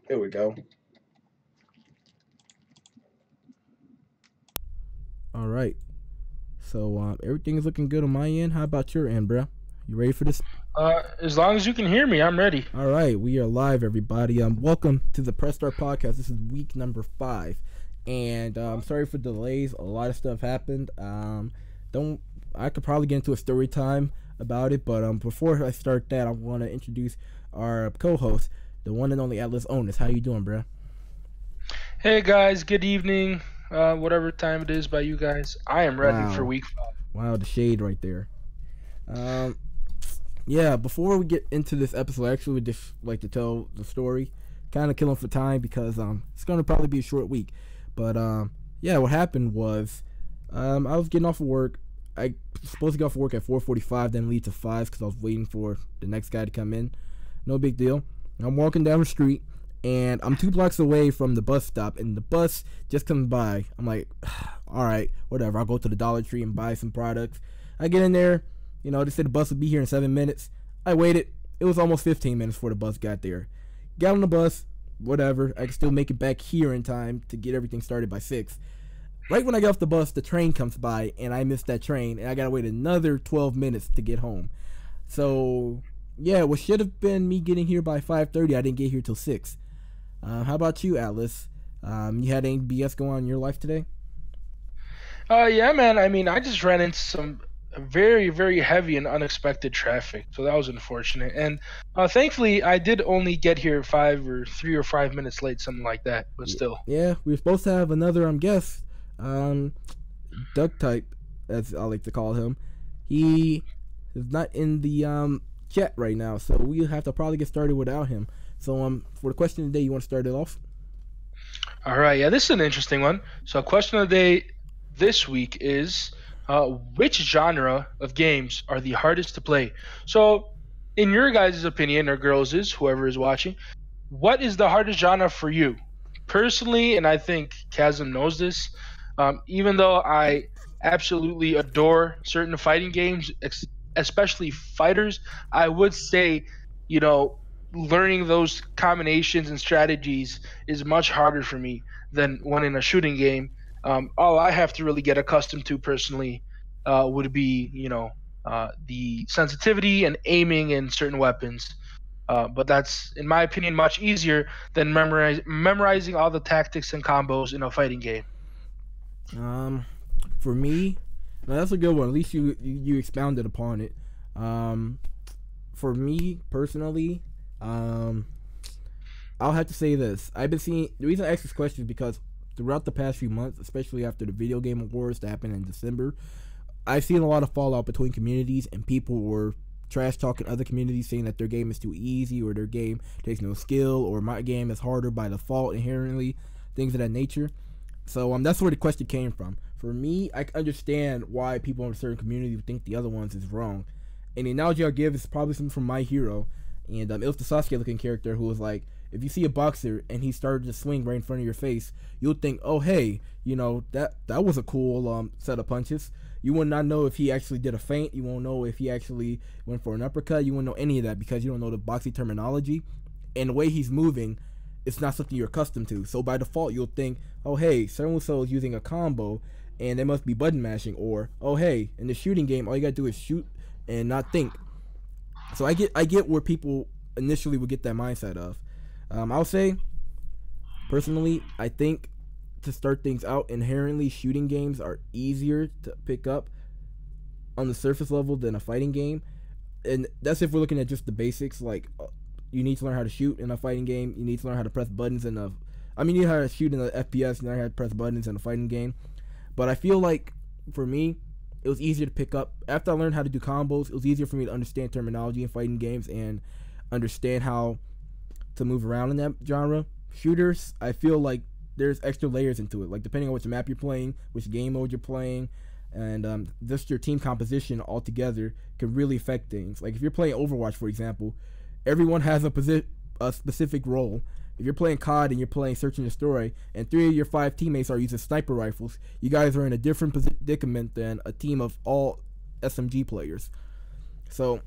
Here we go. All right. So everything is looking good on my end. How about your end, bro? You ready for this? As long as you can hear me, I'm ready. All right, we are live, everybody. Welcome to the Press Start Podcast. This is week number 5, and sorry for delays. A lot of stuff happened. Don't I could probably get into a story time about it, but before I start that, I want to introduce our co-host, the one and only Atlas Onus. How you doing, bro? Hey guys, good evening. Whatever time it is by you guys, I am ready for Wow, week 5. wow, the shade right there. Um, yeah, before we get into this episode, I actually would just like to tell the story, kind of killing for time because it's gonna probably be a short week. But yeah, what happened was I was getting off of work. I was supposed to get off of work at 4:45, then leave to 5 because I was waiting for the next guy to come in. No big deal. I'm walking down the street and I'm 2 blocks away from the bus stop, and the bus just comes by. I'm like, all right, whatever. I'll go to the Dollar Tree and buy some products. I get in there. You know, they said the bus would be here in 7 minutes. I waited. It was almost 15 minutes before the bus got there. Got on the bus, whatever. I could still make it back here in time to get everything started by 6. Right when I get off the bus, the train comes by, and I missed that train, and I gotta wait another 12 minutes to get home. So, yeah, what should have been me getting here by 5:30, I didn't get here till 6. How about you, Atlas? You had any BS going on in your life today? Yeah, man. I mean, I just ran into some very, very heavy and unexpected traffic, so that was unfortunate. And thankfully, I did only get here 3 or 5 minutes late, something like that. But still. Yeah, we were supposed to have another guest, um, Duck Type, as I like to call him. He is not in the chat right now, so we'll have to probably get started without him. So for the question of the day, you want to start it off? All right. Yeah, this is an interesting one. So, question of the day this week is, which genre of games are the hardest to play? So, in your guys' opinion, or girls', whoever is watching, what is the hardest genre for you? Personally, and I think Chasm knows this, even though I absolutely adore certain fighting games, especially fighters, I would say, you know, learning those combinations and strategies is much harder for me than one in a shooting game. All I have to really get accustomed to personally would be, the sensitivity and aiming in certain weapons. But that's, in my opinion, much easier than memorizing all the tactics and combos in a fighting game. For me, now that's a good one. At least you expounded upon it. For me personally, I'll have to say this. I've been seeing the reason I ask this question is because throughout the past few months, especially after the video game awards that happened in December, I've seen a lot of fallout between communities, and people were trash talking other communities, saying that their game is too easy, or their game takes no skill, or my game is harder by default inherently, things of that nature. So that's where the question came from. For me, I understand why people in a certain community would think the other ones is wrong. And the analogy I'll give is probably something from My Hero, and it was the Sasuke looking character who was like, if you see a boxer and he started to swing right in front of your face, you'll think, oh hey, that was a cool set of punches. You will not know if he actually did a feint. You won't know if he actually went for an uppercut. You won't know any of that because you don't know the boxing terminology, and the way he's moving, it's not something you're accustomed to. So by default, you'll think, oh hey, so-and-so is using a combo, and they must be button mashing. Or, oh hey, in the shooting game, all you gotta do is shoot and not think. So I get where people initially would get that mindset of. I'll say, personally, I think to start things out, inherently shooting games are easier to pick up on the surface level than a fighting game. And that's if we're looking at just the basics. Like, you need to learn how to shoot in a fighting game. You need to learn how to press buttons you need how to shoot in a FPS. You learn how to press buttons in a fighting game. But I feel like, for me, it was easier to pick up. After I learned how to do combos, it was easier for me to understand terminology in fighting games and understand how to move around in that genre. Shooters, I feel like there's extra layers into it. Like, depending on which map you're playing, which game mode you're playing, and just your team composition altogether can really affect things. Like, if you're playing Overwatch, for example, everyone has a specific role. If you're playing COD and you're playing Search and Destroy, and 3 of your 5 teammates are using sniper rifles, you guys are in a different predicament than a team of all SMG players. So,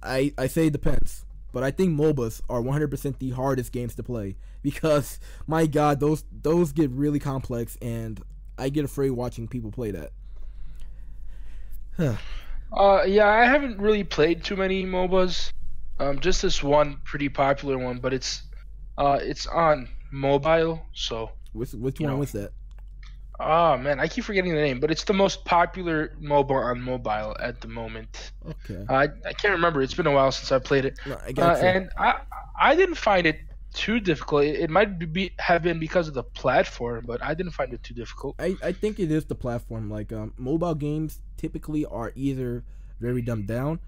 I say it depends. but I think MOBAs are 100% the hardest games to play because my God, those get really complex, and I get afraid watching people play that. Yeah, I haven't really played too many MOBAs. Just this one pretty popular one, but it's on mobile, so Which you one know. was that? Oh man, I keep forgetting the name, but it's the most popular MOBA on mobile at the moment. Okay, I can't remember. It's been a while since I played it, no, I got you. and I didn't find it too difficult. It might have been because of the platform, but I didn't find it too difficult. I think it is the platform. Like mobile games typically are either very dumbed down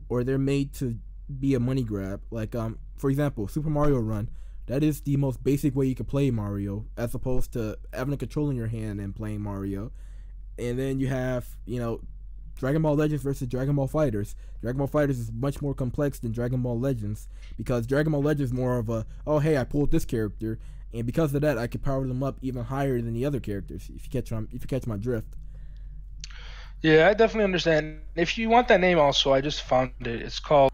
or they're made to be a money grab. Like for example, Super Mario Run. That is the most basic way you can play Mario, as opposed to having a controller in your hand and playing Mario. And then you have, Dragon Ball Legends versus Dragon Ball Fighters. Dragon Ball Fighters is much more complex than Dragon Ball Legends because Dragon Ball Legends is more of a, oh hey, I pulled this character, and because of that, I could power them up even higher than the other characters. If you catch my drift. Yeah, I definitely understand. If you want that name, also, I just found it. It's called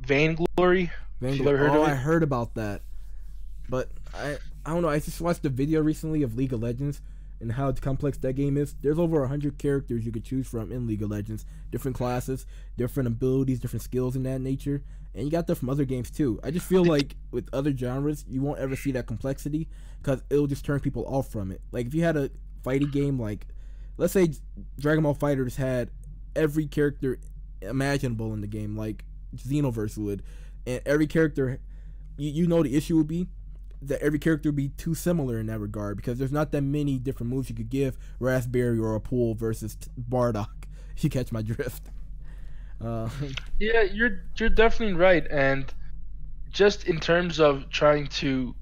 Vainglory. If you Vanguard. ever heard Oh, of I it. heard about that, but I don't know. I just watched a video recently of League of Legends and how complex that game is. There's over 100 characters you could choose from in League of Legends, different classes, different abilities, different skills in that nature, and you got that from other games too. I just feel like with other genres, you won't ever see that complexity because it'll just turn people off from it. Like if you had a fighting game, like let's say Dragon Ball Fighters had every character imaginable in the game, like Xenoverse would, and every character, you know the issue would be that every character would be too similar in that regard because there's not that many different moves you could give Raspberry or a Pool versus Bardock. You catch my drift. Uh, Yeah, you're definitely right. And just in terms of trying to,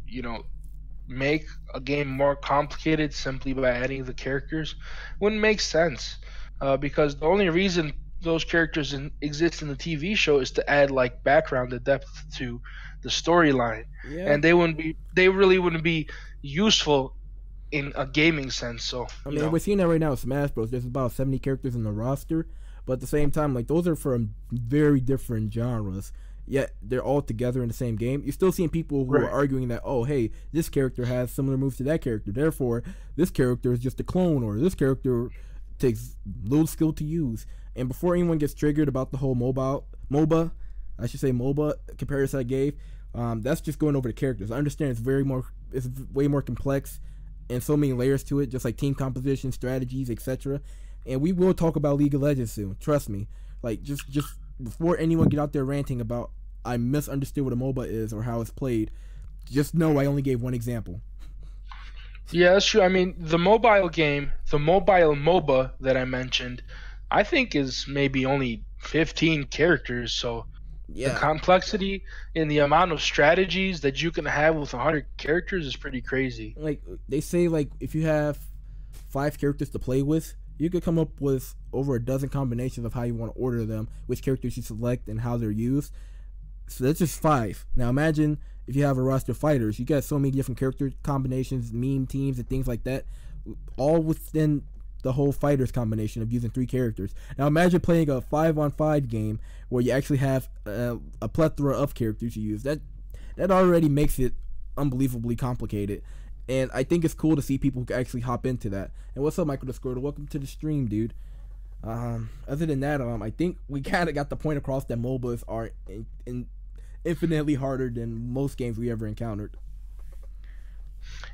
make a game more complicated simply by adding the characters, wouldn't make sense. Because the only reason those characters exist in the TV show is to add like background and depth to the storyline, yeah, and they really wouldn't be useful in a gaming sense. So I mean we're seeing that right now with Smash Bros. There's about 70 characters in the roster, but at the same time, like those are from very different genres. Yet they're all together in the same game. You're still seeing people who are right. arguing that, oh, hey, this character has similar moves to that character. Therefore, this character is just a clone, or this character takes little skill to use. And before anyone gets triggered about the whole MOBA, I should say MOBA comparison I gave, that's just going over the characters. I understand it's way more complex and so many layers to it, just like team composition, strategies, etc. And we will talk about League of Legends soon. Trust me. Like just before anyone get out there ranting about I misunderstood what a MOBA is or how it's played, just know I only gave one example. Yeah, that's true. I mean, the mobile game, the mobile MOBA that I mentioned, I think is maybe only 15 characters. So the Yeah, complexity and the amount of strategies that you can have with 100 characters is pretty crazy. like they say, like if you have 5 characters to play with, you could come up with over a dozen combinations of how you want to order them, which characters you select, and how they're used. So that's just 5. Now imagine if you have a roster of fighters, you got so many different character combinations, meme teams, and things like that, all within the whole fighters combination of using 3 characters. Now imagine playing a 5-on-5 game where you actually have a plethora of characters you use. That already makes it unbelievably complicated. And I think it's cool to see people who actually hop into that. And what's up, Michael the Squirtle? Welcome to the stream, dude. Other than that, I think we kind of got the point across that MOBAs are infinitely harder than most games we ever encountered.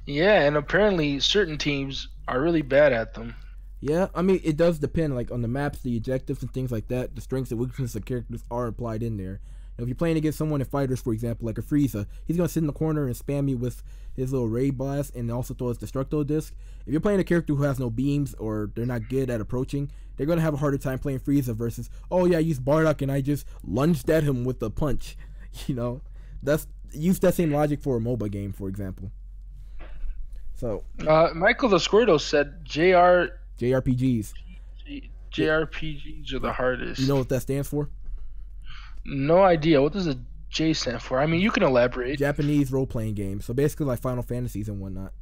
Yeah, and apparently certain teams are really bad at them. Yeah, I mean it does depend, like on the maps, the objectives, and things like that. The strengths and weaknesses of characters are applied in there. If you're playing against someone in fighters, for example, like a Frieza, he's gonna sit in the corner and spam you with his little ray blast and also throw his destructo disc. If you're playing a character who has no beams or they're not good at approaching, they're gonna have a harder time playing Frieza versus, oh yeah, I used Bardock and I just lunged at him with a punch. You know, that's use that same logic for a MOBA game, for example. So Michael the Squirtle said JRPGs, JRPGs are the you hardest. know what that stands for? No idea. What does a J stand for? I mean, you can elaborate. Japanese role playing games. So basically like Final Fantasies and whatnot.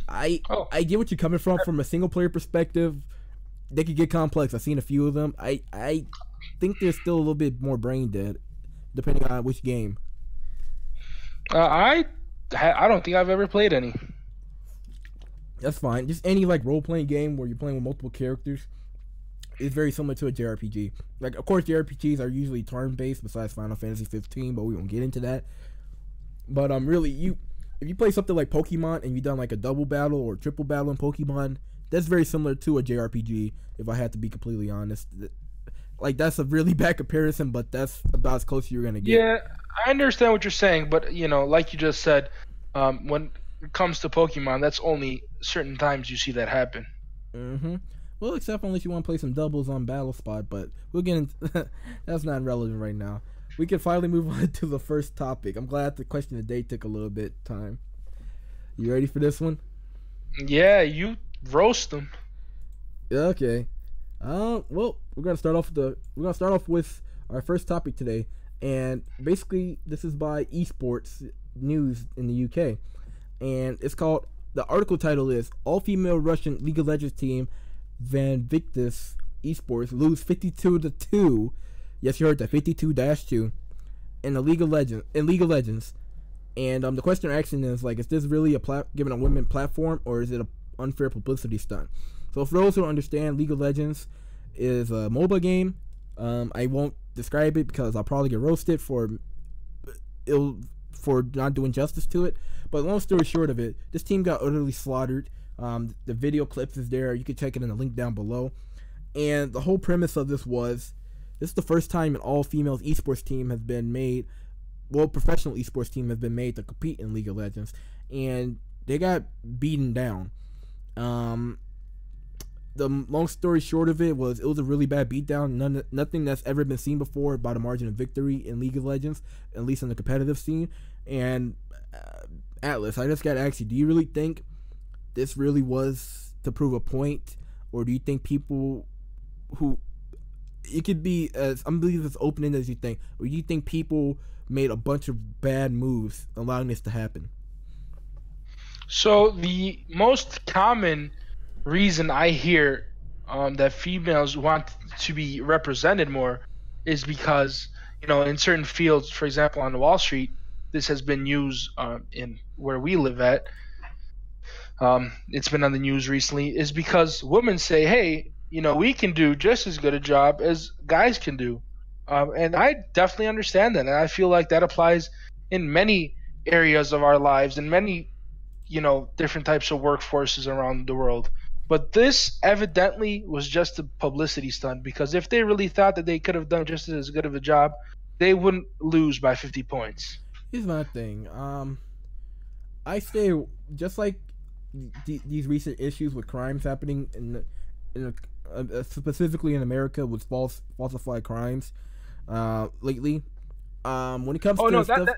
I Oh, I get what you're coming from a single player perspective. They could get complex. I've seen a few of them. I think they're still a little bit more brain dead depending on which game. I don't think I've ever played any. That's fine. Just any like role playing game where you're playing with multiple characters is very similar to a JRPG. Like, of course, JRPGs are usually turn based, besides Final Fantasy 15, but we won't get into that. But really, if you play something like Pokemon and you've done like a double battle or triple battle in Pokemon, that's very similar to a JRPG. If I had to be completely honest, like that's a really bad comparison, but that's about as close as you're gonna get. Yeah, I understand what you're saying, but like you just said, when it comes to Pokemon, that's only certain times you see that happen. Mm-hmm. Well, except unless you want to play some doubles on Battle Spot, but we'll get into that's not relevant right now. We can finally move on to the first topic. I'm glad the question of the day took a little bit time. You ready for this one? Yeah, you roast them. Okay. Well, we're gonna start off with our first topic today, and basically this is by esports news in the UK, and it's called. The article title is All-Female Russian League of Legends team Van Victus Esports lose 52-2. Yes, you heard that, 52-2 in the League of Legends. And the question or action is like, is this really giving a women platform, or is it an unfair publicity stunt? So for those who don't understand, League of Legends is a MOBA game. I won't describe it because I'll probably get roasted for not doing justice to it. But long story short of it, this team got utterly slaughtered. The video clips is there. You can check it in the link down below. And the whole premise of this is the first time an all-females esports team has been made. Well, professional esports team has been made to compete in League of Legends, and they got beaten down. The long story short of it was a really bad beatdown. Nothing that's ever been seen before by the margin of victory in League of Legends, at least in the competitive scene. And Atlas, I just gotta ask you, do you really think this really was to prove a point, or do you think people who it could be as unbelievable as open as you think, or do you think people made a bunch of bad moves allowing this to happen? So the most common reason I hear that females want to be represented more is because in certain fields, for example on Wall Street, this has been used in where we live at. It's been on the news recently, is because women say, hey, we can do just as good a job as guys can do. And I definitely understand that. And I feel like that applies in many areas of our lives and many, different types of workforces around the world. But this evidently was just a publicity stunt, because if they really thought that they could have done just as good of a job, they wouldn't lose by 50 points. Here's my thing. I say just like these recent issues with crimes happening specifically in America with falsified crimes lately. When it comes to stuff,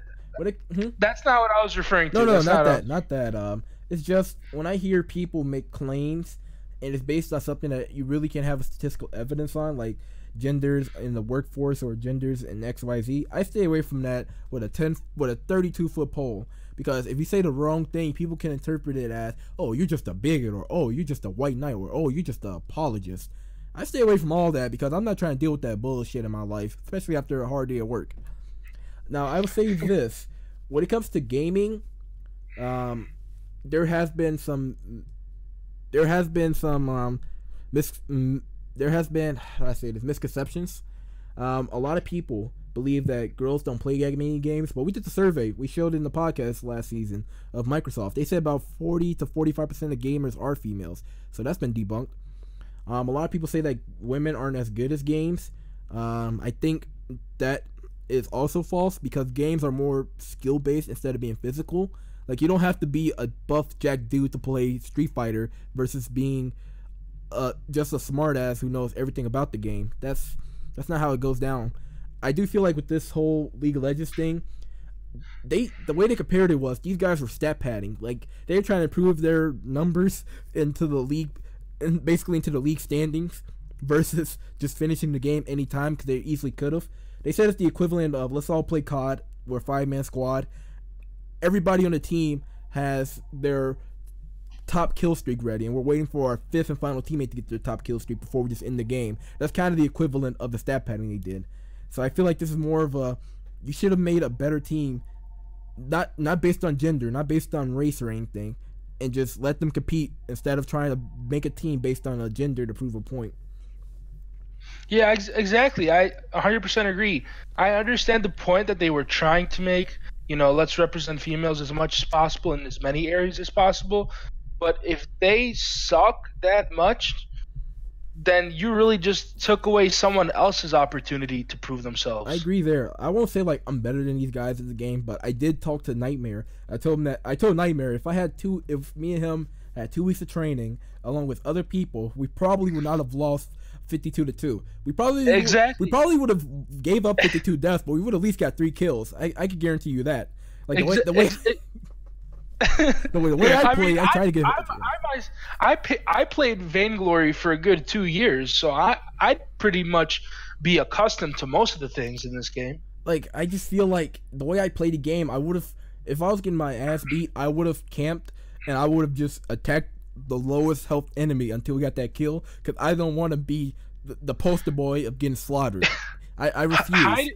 that's not what I was referring to. No, not that. It's just when I hear people make claims and it's based on something that you really can't have a statistical evidence on, like genders in the workforce or genders in XYZ, I stay away from that with a 32-foot pole. Because if you say the wrong thing, people can interpret it as, oh, you're just a bigot, or oh, you're just a white knight, or oh, you're just an apologist. I stay away from all that because I'm not trying to deal with that bullshit in my life, especially after a hard day at work. Now, I would say this: when it comes to gaming, there has been misconceptions. A lot of people believe that girls don't play gaming games, but we did the survey. We showed it in the podcast last season of Microsoft. They said about 40 to 45% of gamers are females, so that's been debunked. A lot of people say that women aren't as good as games. I think that is also false, because games are more skill based instead of being physical. Like, you don't have to be a buff jack dude to play Street Fighter versus being just a smartass who knows everything about the game. That's not how it goes down. I do feel like with this whole League of Legends thing, the way they compared it was these guys were stat padding. Like, they were trying to improve their numbers into the league, and basically into the league standings, versus just finishing the game anytime, because they easily could have. They said it's the equivalent of, let's all play COD. We're a 5-man squad. Everybody on the team has their top kill streak ready, and we're waiting for our 5th and final teammate to get their top kill streak before we just end the game. That's kind of the equivalent of the stat padding they did. So I feel like this is more of a you should have made a better team, not based on gender, not based on race or anything, and just let them compete instead of trying to make a team based on a gender to prove a point. Yeah, exactly. I 100% agree. I understand the point that they were trying to make. Let's represent females as much as possible in as many areas as possible. But if they suck that much, then you really just took away someone else's opportunity to prove I themselves. agree there. I won't say like I'm better than these guys in the game, but I did talk to Nightmare. I told Nightmare if me and him had 2 weeks of training along with other people, we probably would not have lost 52-2. We Exactly. probably would have gave up 52 deaths, but we would at least got 3 kills. I could guarantee you that. Like the way I play, I try to get. I played Vainglory for a good 2 years, so I'd pretty much be accustomed to most of the things in this game. Like I just feel like the way I play the game, I would have, if I was getting my ass beat, I would have camped and I would have just attacked the lowest health enemy until we got that kill, because I don't want to be the poster boy of getting slaughtered. I refuse.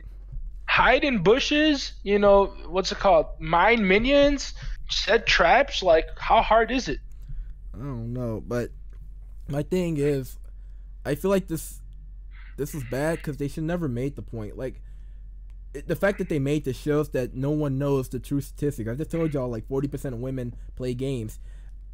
Hide in bushes, what's it called? Mine minions, set traps. Like, how hard is it? I don't know, but my thing is, I feel like this is bad because they should never made the point. Like the fact that they made this shows that no one knows the true statistics. I just told y'all like 40% of women play games.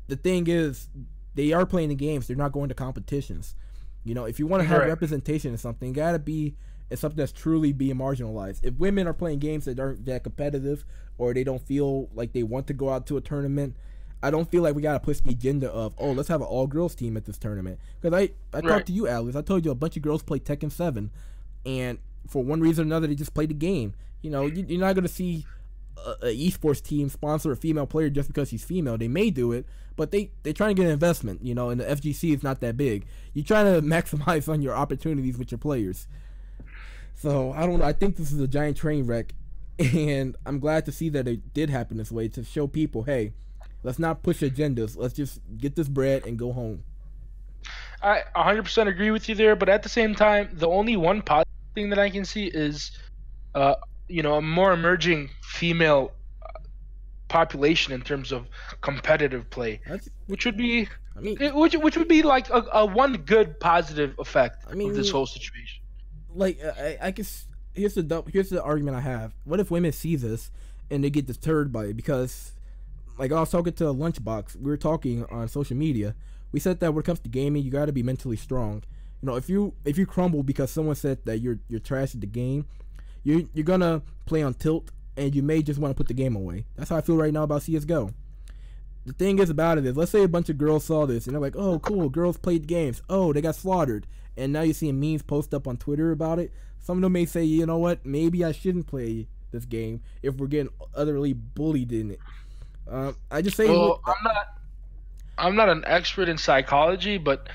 The thing is, they are playing the games. They're not going to competitions. If you want to have representation in something, it gotta be in something that's truly being marginalized. If women are playing games that aren't that competitive, or they don't feel like they want to go out to a tournament, I don't feel like we gotta push the agenda of, oh, let's have an all girls team at this tournament. Because I talked to you, Alex. I told you a bunch of girls play Tekken 7, and for one reason or another, they just play the game. You're not gonna see a esports team sponsor a female player just because she's female. They may do it, but they're trying to get an investment. And the FGC is not that big. You're trying to maximize on your opportunities with your players. So I don't know. I think this is a giant train wreck, and I'm glad to see that it did happen this way to show people, hey, let's not push agendas. Let's just get this bread and go home. I 100% agree with you there, but at the same time, the only one positive thing that I can see is, a more emerging female population in terms of competitive play, which would be, which would be like a one good positive effect of this whole situation. Like I guess here's the argument I have. What if women see this and they get deterred by it? Because like I was talking to a Lunchbox, we were talking on social media. We said that when it comes to gaming, you got to be mentally strong. If you crumble because someone said that you're trash at the game, you're gonna play on tilt, and you may just want to put the game away. That's how I feel right now about CS:GO. The thing is about it is, let's say a bunch of girls saw this and they're like, oh cool, girls played games, oh they got slaughtered, and now you're seeing memes post up on Twitter about it. Some of them may say, you know what, maybe I shouldn't play this game if we're getting utterly bullied in it. I just say, well, I'm not an expert in psychology, but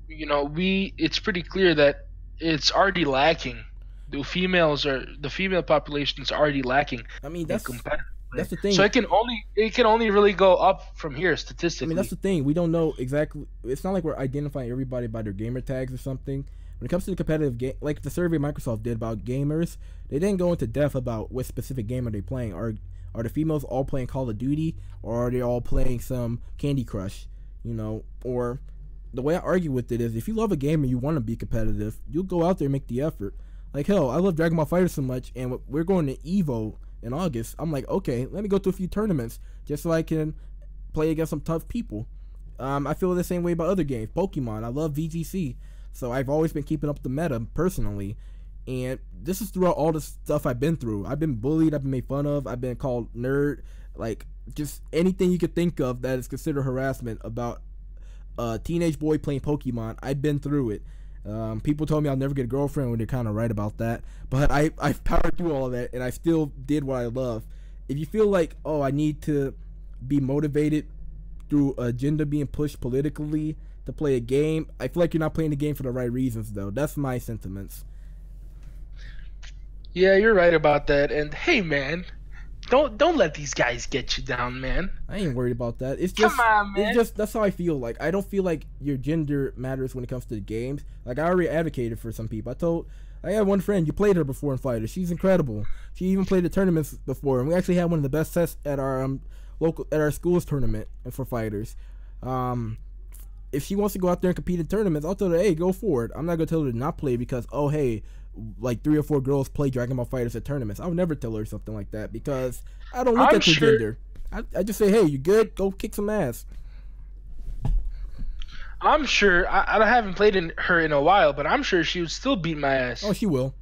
it's pretty clear that it's already lacking. The female population is already lacking. That's the thing. So it can only really go up from here statistically. That's the thing. We don't know exactly. It's not like we're identifying everybody by their gamer tags or something. When it comes to the competitive game, like the survey Microsoft did about gamers, they didn't go into depth about what specific game are they playing. Are the females all playing Call of Duty, or are they all playing some Candy Crush? Or the way I argue with it is, if you love a game and you want to be competitive, you'll go out there and make the effort. Like, hell, I love Dragon Ball FighterZ so much, and we're going to EVO in August. I'm like, okay, let me go to a few tournaments just so I can play against some tough people. I feel the same way about other games. Pokemon, I love VGC, so I've always been keeping up the meta personally. And this is throughout all the stuff I've been through. I've been bullied, I've been made fun of, I've been called nerd, like just anything you could think of that is considered harassment about a teenage boy playing Pokemon. I've been through it. People told me I'll never get a girlfriend, when they're kind of right about that. But I've powered through all of that, and I still did what I love. If you feel like, oh, I need to be motivated through agenda being pushed politically to play a game, I feel like you're not playing the game for the right reasons, though. That's my sentiments. Yeah, you're right about that. And hey, man, don't let these guys get you down, man. I ain't worried about that. It's just, come on, man. It's just, that's how I feel. Like, I don't feel like your gender matters when it comes to the games. Like, I already advocated for some people. I told I have one friend. You played her before in Fighter. She's incredible. She even played the tournaments before, and we actually had one of the best sets at our local at our school's tournament for fighters. Um, if she wants to go out there and compete in tournaments, I'll tell her, hey, go for it. I'm not gonna tell her to not play because, oh hey, like 3 or 4 girls play Dragon Ball Fighters at tournaments. I would never tell her something like that because I don't look I'm at her sure. gender. I just say, hey, you good? Go kick some ass. I'm sure. I haven't played her in a while, but I'm sure she would still beat my Oh, ass. she will.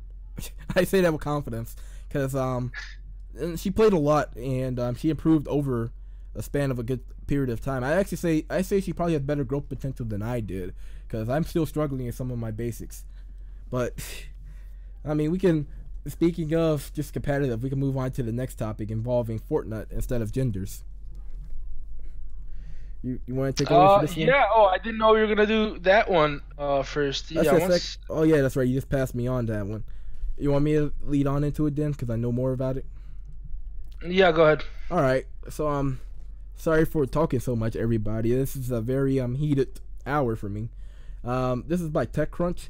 I say that with confidence because and she played a lot and she improved over a span of a good period of time. I say she probably has better growth potential than I did because I'm still struggling in some of my basics. But I mean, we can. Speaking of just competitive, we can move on to the next topic involving Fortnite instead of genders. You want to take over for this one? Yeah. Oh, I didn't know you were gonna do that one first. That's Yeah. the sec. Once. Oh yeah, that's right. You just passed me on that one. You want me to lead on into it then, because I know more about it. Yeah. Go ahead. All right. So sorry for talking so much, everybody. This is a very heated hour for me. This is by TechCrunch,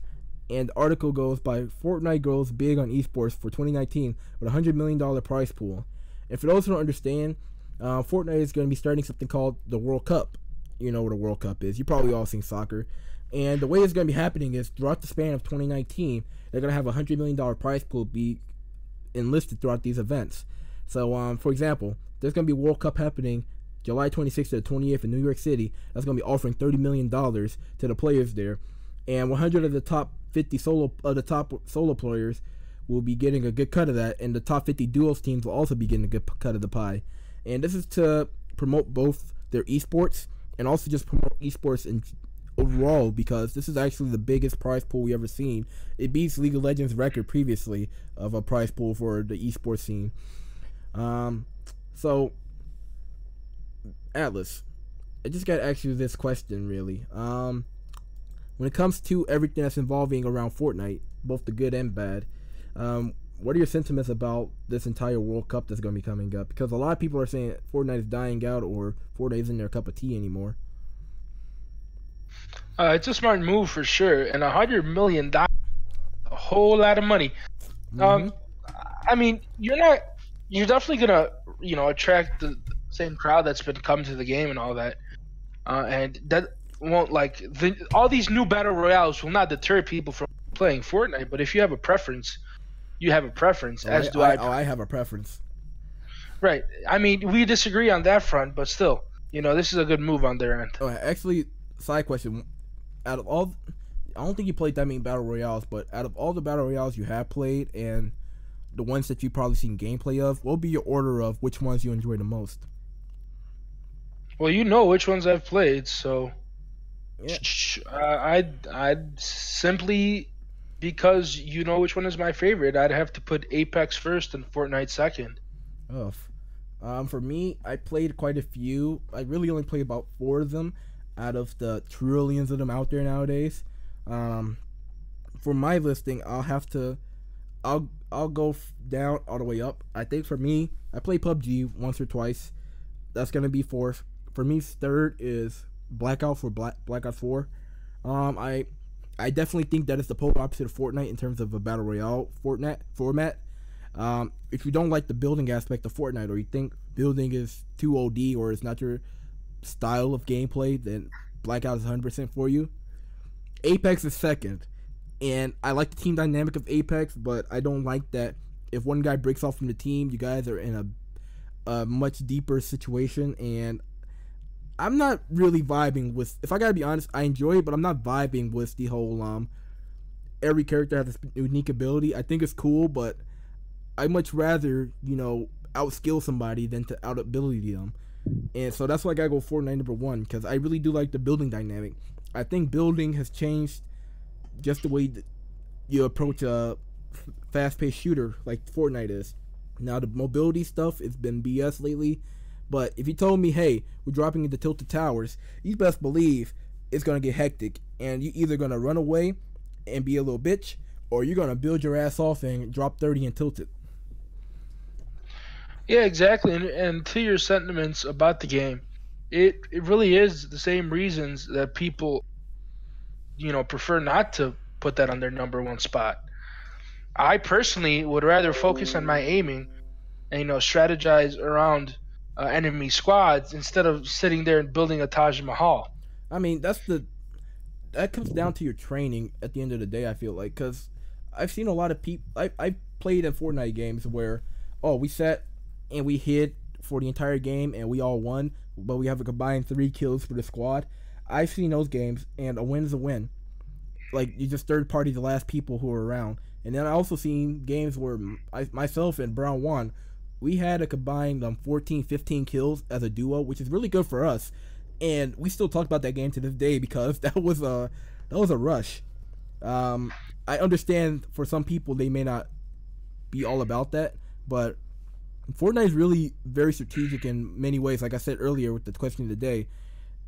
and the article goes by Fortnite goes big on esports for 2019 with a $100 million prize pool. And for those who don't understand, Fortnite is going to be starting something called the World Cup. You know what a World Cup is. You probably all seen soccer. And the way it's going to be happening is throughout the span of 2019, they're going to have a $100 million prize pool be enlisted throughout these events. So, for example, there's going to be a World Cup happening July 26th to the 28th in New York City. That's going to be offering $30 million to the players there. And 100 of the top 50 solo players will be getting a good cut of that. And the top 50 duos teams will also be getting a good cut of the pie. And this is to promote both their esports and also just promote esports in overall because this is actually the biggest prize pool we ever seen. It beats League of Legends record previously of a prize pool for the esports scene. So Atlas, I just gotta ask you this question really. When it comes to everything that's involving around Fortnite, both the good and bad, what are your sentiments about this entire World Cup that's going to be coming up? Because a lot of people are saying Fortnite is dying out or Fortnite isn't their cup of tea anymore. It's a smart move for sure, and $100 million, a whole lot of money. Mm-hmm. I mean, you're definitely gonna, attract the same crowd that's been coming to the game and all that, and that won't all these new battle royales will not deter people from playing Fortnite. But if you have a preference, you have a preference, Oh, as do I. I have a preference. Right. I mean, we disagree on that front, but still, this is a good move on their end. Oh, actually, side question. Out of all, I don't think you played that many battle royales, but out of all the battle royales you have played and the ones that you've probably seen gameplay of, what would be your order of which ones you enjoy the most? Well, you know which ones I've played, so Yeah. I'd simply, because you know which one is my favorite, I'd have to put Apex first and Fortnite second. Oh, for me, I played quite a few. I really only played about 4 of them out of the trillions of them out there nowadays. Um, for my listing, I'll go down all the way up. I think for me, I played PUBG once or twice. That's gonna be fourth. For me, third is Blackout 4. I definitely think that is the polar opposite of Fortnite in terms of a battle royale Fortnite format. If you don't like the building aspect of Fortnite, or you think building is too OD or it's not your style of gameplay, then Blackout is 100% for you. Apex is second, and I like the team dynamic of Apex, but I don't like that if one guy breaks off from the team, you guys are in a much deeper situation, and I'm not really vibing with. If I gotta be honest, I enjoy it, but I'm not vibing with the whole every character has a unique ability. I think it's cool, but I much rather outskill somebody than to out ability them. And so that's why I gotta go Fortnite number one, because I really do like the building dynamic. I think building has changed just the way that you approach a fast-paced shooter like Fortnite is. Now the mobility stuff has been BS lately, but if you told me, hey, we're dropping into Tilted Towers, you best believe it's gonna get hectic, and you either gonna run away and be a little bitch, or you're gonna build your ass off and drop 30 and tilt it. Yeah, exactly. And to your sentiments about the game, it really is the same reasons that people, prefer not to put that on their number one spot. I personally would rather focus on my aiming and strategize around enemy squads instead of sitting there and building a Taj Mahal. I mean, that comes down to your training at the end of the day. I feel like because I've seen a lot of people. I played in Fortnite games where, oh, we sat and we hid for the entire game and we all won, but we have a combined 3 kills for the squad. I've seen those games, and a win's a win. Like, you just third party the last people who are around. And then I also seen games where myself and Brown One, we had a combined 14, 15 kills as a duo, which is really good for us. And we still talk about that game to this day because that was a rush. I understand for some people they may not be all about that, but Fortnite is really very strategic in many ways. Like I said earlier with the question of the day,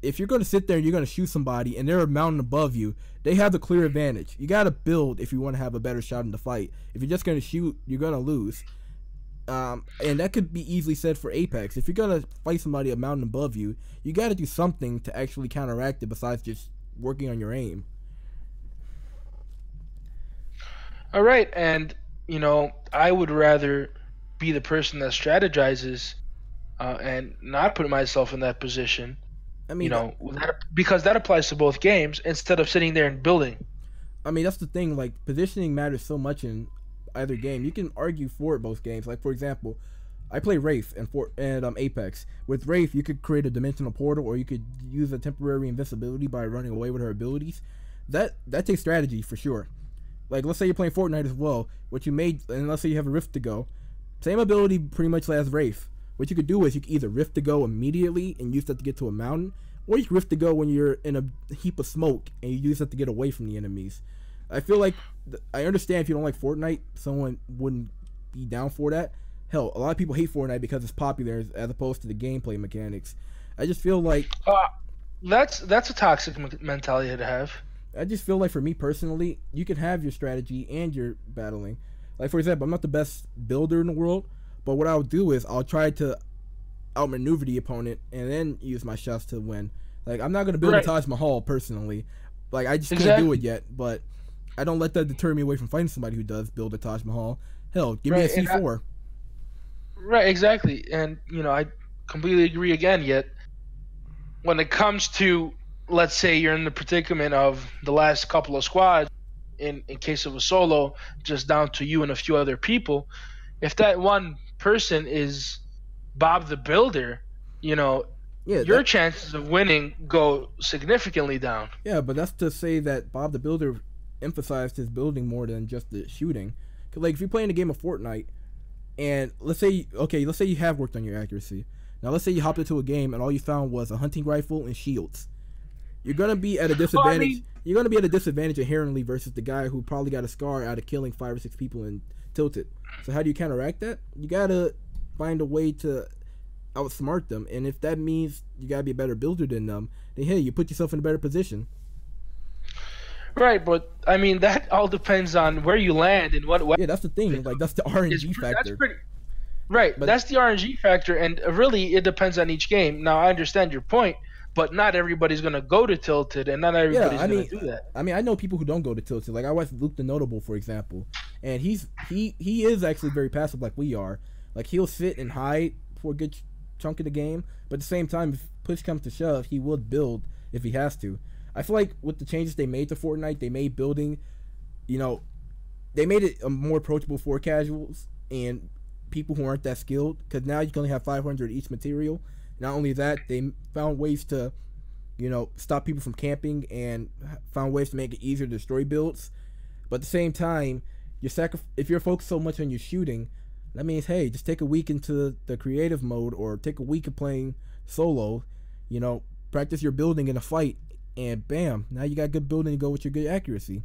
if you're going to sit there and you're going to shoot somebody and they're a mountain above you, they have the clear advantage. You got to build if you want to have a better shot in the fight. If you're just going to shoot, you're going to lose. And that could be easily said for Apex. If you're going to fight somebody a mountain above you, you got to do something to actually counteract it besides just working on your aim. All right, and I would rather be the person that strategizes and not put myself in that position. I mean, Because that applies to both games instead of sitting there and building. I mean, that's the thing. Like, positioning matters so much in either game. You can argue for it both games. Like, for example, I play Wraith and Apex. With Wraith, you could create a dimensional portal, or you could use a temporary invincibility by running away with her abilities. That takes strategy for sure. Like, let's say you're playing Fortnite as well, and let's say you have a Rift to go. Same ability pretty much as Wraith. What you could do is you could either Rift to go immediately and use that to get to a mountain, or you can Rift to go when you're in a heap of smoke and you use that to get away from the enemies. I feel like, I understand if you don't like Fortnite, someone wouldn't be down for that. Hell, a lot of people hate Fortnite because it's popular as opposed to the gameplay mechanics. I just feel like... That's a toxic mentality to have. I just feel like for me personally, you can have your strategy and your battling. Like, for example, I'm not the best builder in the world, but what I'll do is I'll try to outmaneuver the opponent and then use my shots to win. Like, I'm not going to build a Taj Mahal personally. Like, I just can't do it yet, but I don't let that deter me away from fighting somebody who does build a Taj Mahal. Hell, give me a C4. Right, exactly. And, I completely agree again, yet when it comes to, let's say you're in the predicament of the last couple of squads, in case of a solo, just down to you and a few other people, if that one person is Bob the Builder, your chances of winning go significantly down. Yeah, but that's to say that Bob the Builder emphasized his building more than just the shooting. 'Cause, like, if you're playing a game of Fortnite, and let's say you have worked on your accuracy. Now, let's say you hopped into a game and all you found was a hunting rifle and shields. You're gonna be at a disadvantage. You're gonna be at a disadvantage inherently versus the guy who probably got a scar out of killing 5 or 6 people in Tilted. So how do you counteract that? You gotta find a way to outsmart them, and if that means you gotta be a better builder than them, then hey, you put yourself in a better position. Right, but I mean that all depends on where you land and what. Yeah, that's the thing. Like, that's the RNG factor. Right, but that's the RNG factor, and really it depends on each game. Now I understand your point, but not everybody's gonna go to Tilted, and not everybody's gonna do that. I mean, I know people who don't go to Tilted. Like, I watched Luke the Notable, for example, and he is actually very passive, like we are. Like, he'll sit and hide for a good chunk of the game, but at the same time, if push comes to shove, he would build if he has to. I feel like with the changes they made to Fortnite, they made building, they made it more approachable for casuals and people who aren't that skilled, because now you can only have 500 each material. Not only that, they found ways to, stop people from camping and found ways to make it easier to destroy builds. But at the same time, if you're focused so much on your shooting, that means, hey, just take a week into the creative mode or take a week of playing solo, practice your building in a fight, and bam, now you got good building to go with your good accuracy.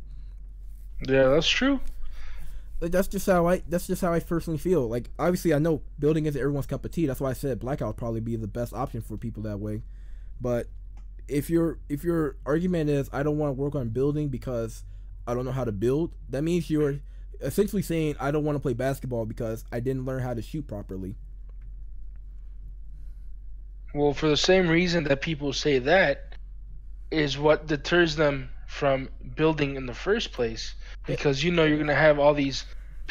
Yeah, that's true. That's just how I personally feel. Like, obviously, I know building isn't everyone's cup of tea. That's why I said Blackout would probably be the best option for people that way. But if your argument is I don't want to work on building because I don't know how to build, that means you're essentially saying I don't want to play basketball because I didn't learn how to shoot properly. Well, for the same reason that people say that is what deters them from building in the first place, because you're going to have all these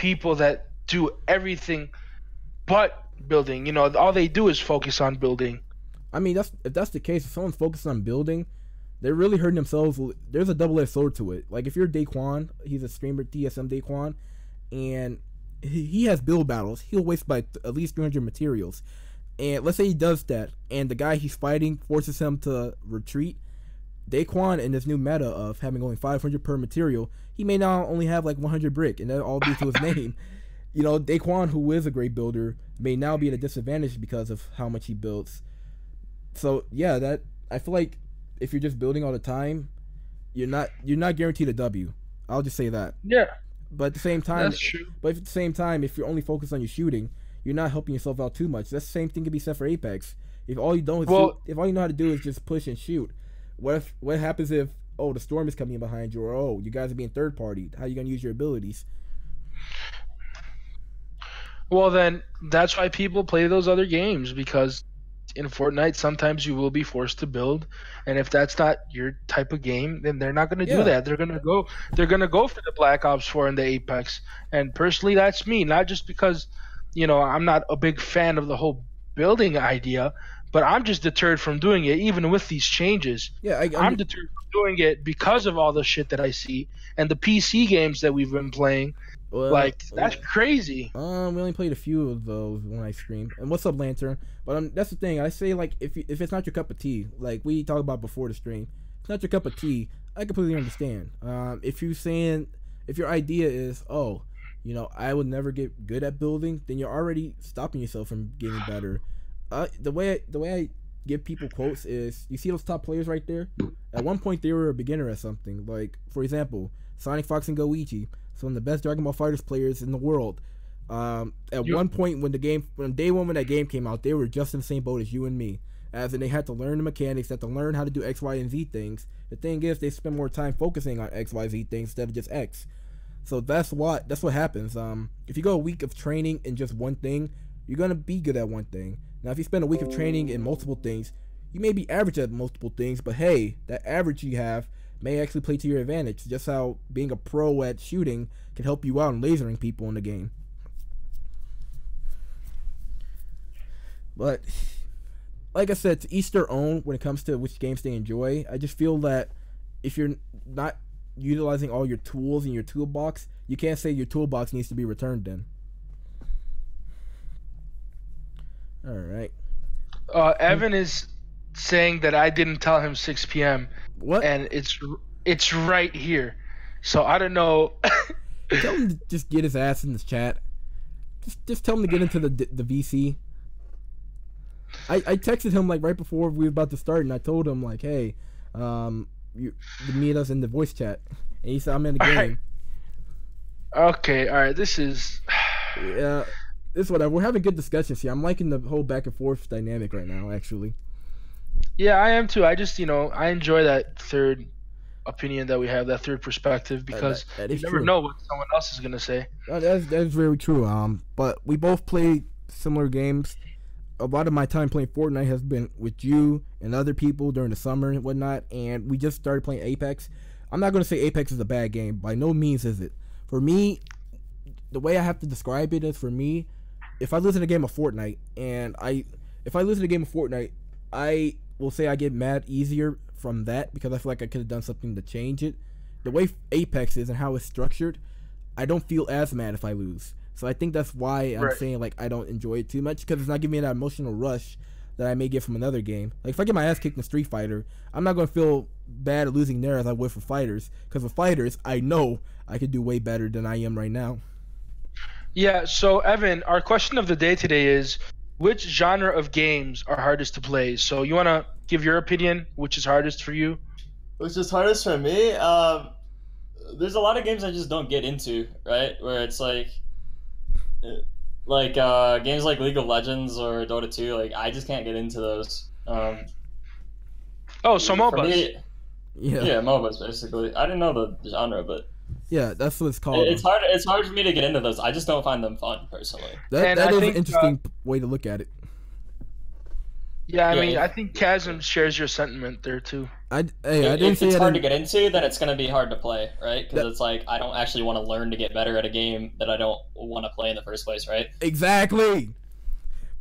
people that do everything but building. You know, all they do is focus on building. I mean, if that's the case, if someone's focused on building, they're really hurting themselves. There's a double-edged sword to it. Like if you're Daquan, he's a streamer, DSM Daquan, and he has build battles. He'll waste by at least 300 materials. And let's say he does that, and the guy he's fighting forces him to retreat. Daquan, in this new meta of having only 500 per material, he may now only have like 100 brick, and that'll all be to his name. You know, Daquan, who is a great builder, may now be at a disadvantage because of how much he builds. So yeah, that I feel like if you're just building all the time, you're not guaranteed a W. I'll just say that. Yeah. But at the same time, That's true. But at the same time, if you're only focused on your shooting, you're not helping yourself out too much. That's the same thing can be said for Apex. If all you don't shoot, if all you know how to do is just push and shoot, what happens if the storm is coming in behind you, or you guys are being third party? How are you gonna use your abilities? Well, then that's why people play those other games, because in Fortnite sometimes you will be forced to build, and if that's not your type of game, then they're not going to do that. They're going to go for the Black Ops 4 and the Apex. And personally, that's me, not just because I'm not a big fan of the whole building idea, but I'm just deterred from doing it even with these changes. Yeah, I'm deterred from doing it because of all the shit that I see and the PC games that we've been playing. Well, that's crazy. We only played a few of those when I streamed. And what's up, Lantern? But that's the thing. I say, like, if it's not your cup of tea, like we talked about before the stream, it's not your cup of tea. I completely understand. If your idea is, I would never get good at building, then you're already stopping yourself from getting better. The way I give people quotes is, you see those top players right there? At one point, they were a beginner at something. Like, for example, Sonic Fox and Goichi, some of the best Dragon Ball FighterZ players in the world. One point when day one when that game came out, they were just in the same boat as you and me. As in, they had to learn the mechanics, had to learn how to do X, Y, and Z things. The thing is, they spend more time focusing on X, Y, Z things instead of just X. So that's what happens. If you go a week of training in just one thing, you're gonna be good at one thing. Now, if you spend a week of training in multiple things, you may be average at multiple things, but hey, that average you have may actually play to your advantage, just how being a pro at shooting can help you out in lasering people in the game. But like I said, to each their own when it comes to which games they enjoy. I just feel that if you're not utilizing all your tools in your toolbox, you can't say your toolbox needs to be returned then. Alright. Evan is saying that I didn't tell him 6 p.m. What? And it's right here. So I don't know. Tell him to just get his ass in this chat. Just tell him to get into the VC. I texted him like right before we were about to start, and I told him like, hey, you meet us in the voice chat, and he said I'm in the game. Okay, all right. This is whatever. We're having good discussions here. I'm liking the whole back and forth dynamic right now, actually. Yeah, I am too. I just I enjoy that third opinion that we have, that third perspective, because you never know what someone else is gonna say. That's very true. But we both play similar games. A lot of my time playing Fortnite has been with you and other people during the summer and whatnot, and we just started playing Apex. I'm not gonna say Apex is a bad game. By no means is it. For me, the way I have to describe it is, for me, if I lose in a game of Fortnite, I will say I get mad easier from that because I feel like I could have done something to change it. The way Apex is and how it's structured, I don't feel as mad if I lose. So I think that's why I'm saying like I don't enjoy it too much, because it's not giving me that emotional rush that I may get from another game. Like if I get my ass kicked in Street Fighter, I'm not going to feel bad at losing there as I would for Fighters, because with Fighters, I know I could do way better than I am right now. Yeah, so Evan, our question of the day today is, which genre of games are hardest to play? So you want to give your opinion, which is hardest for you? Which is hardest for me? There's a lot of games I just don't get into, right? Where it's like games like League of Legends or Dota 2, like I just can't get into those. So MOBAs. Yeah, MOBAs basically. I didn't know the genre, but yeah, that's what it's called. It's hard for me to get into those. I just don't find them fun personally. That is an interesting way to look at it. Yeah, I Yeah, mean, I think Chasm shares your sentiment there too. I didn't if say it's I hard to didn't. get into, then it's going to be hard to play, right? Because That, it's like I don't actually want to learn to get better at a game that I don't want to play in the first place, right? exactly.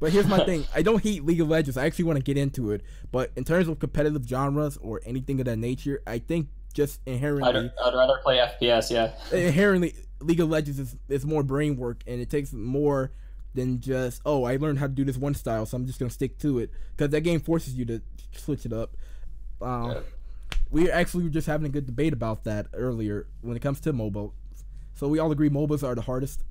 But here's my thing. I don't hate League of Legends. I actually want to get into it. But in terms of competitive genres or anything of that nature, I think just I'd rather play FPS, yeah. inherently, League of Legends is more brain work, and it takes more than just, oh, I learned how to do this one style, so I'm just gonna stick to it. Because that game forces you to switch it up. Um, Yeah. we actually were just having a good debate about that earlier when it comes to mobile. So we all agree MOBAs are the hardest.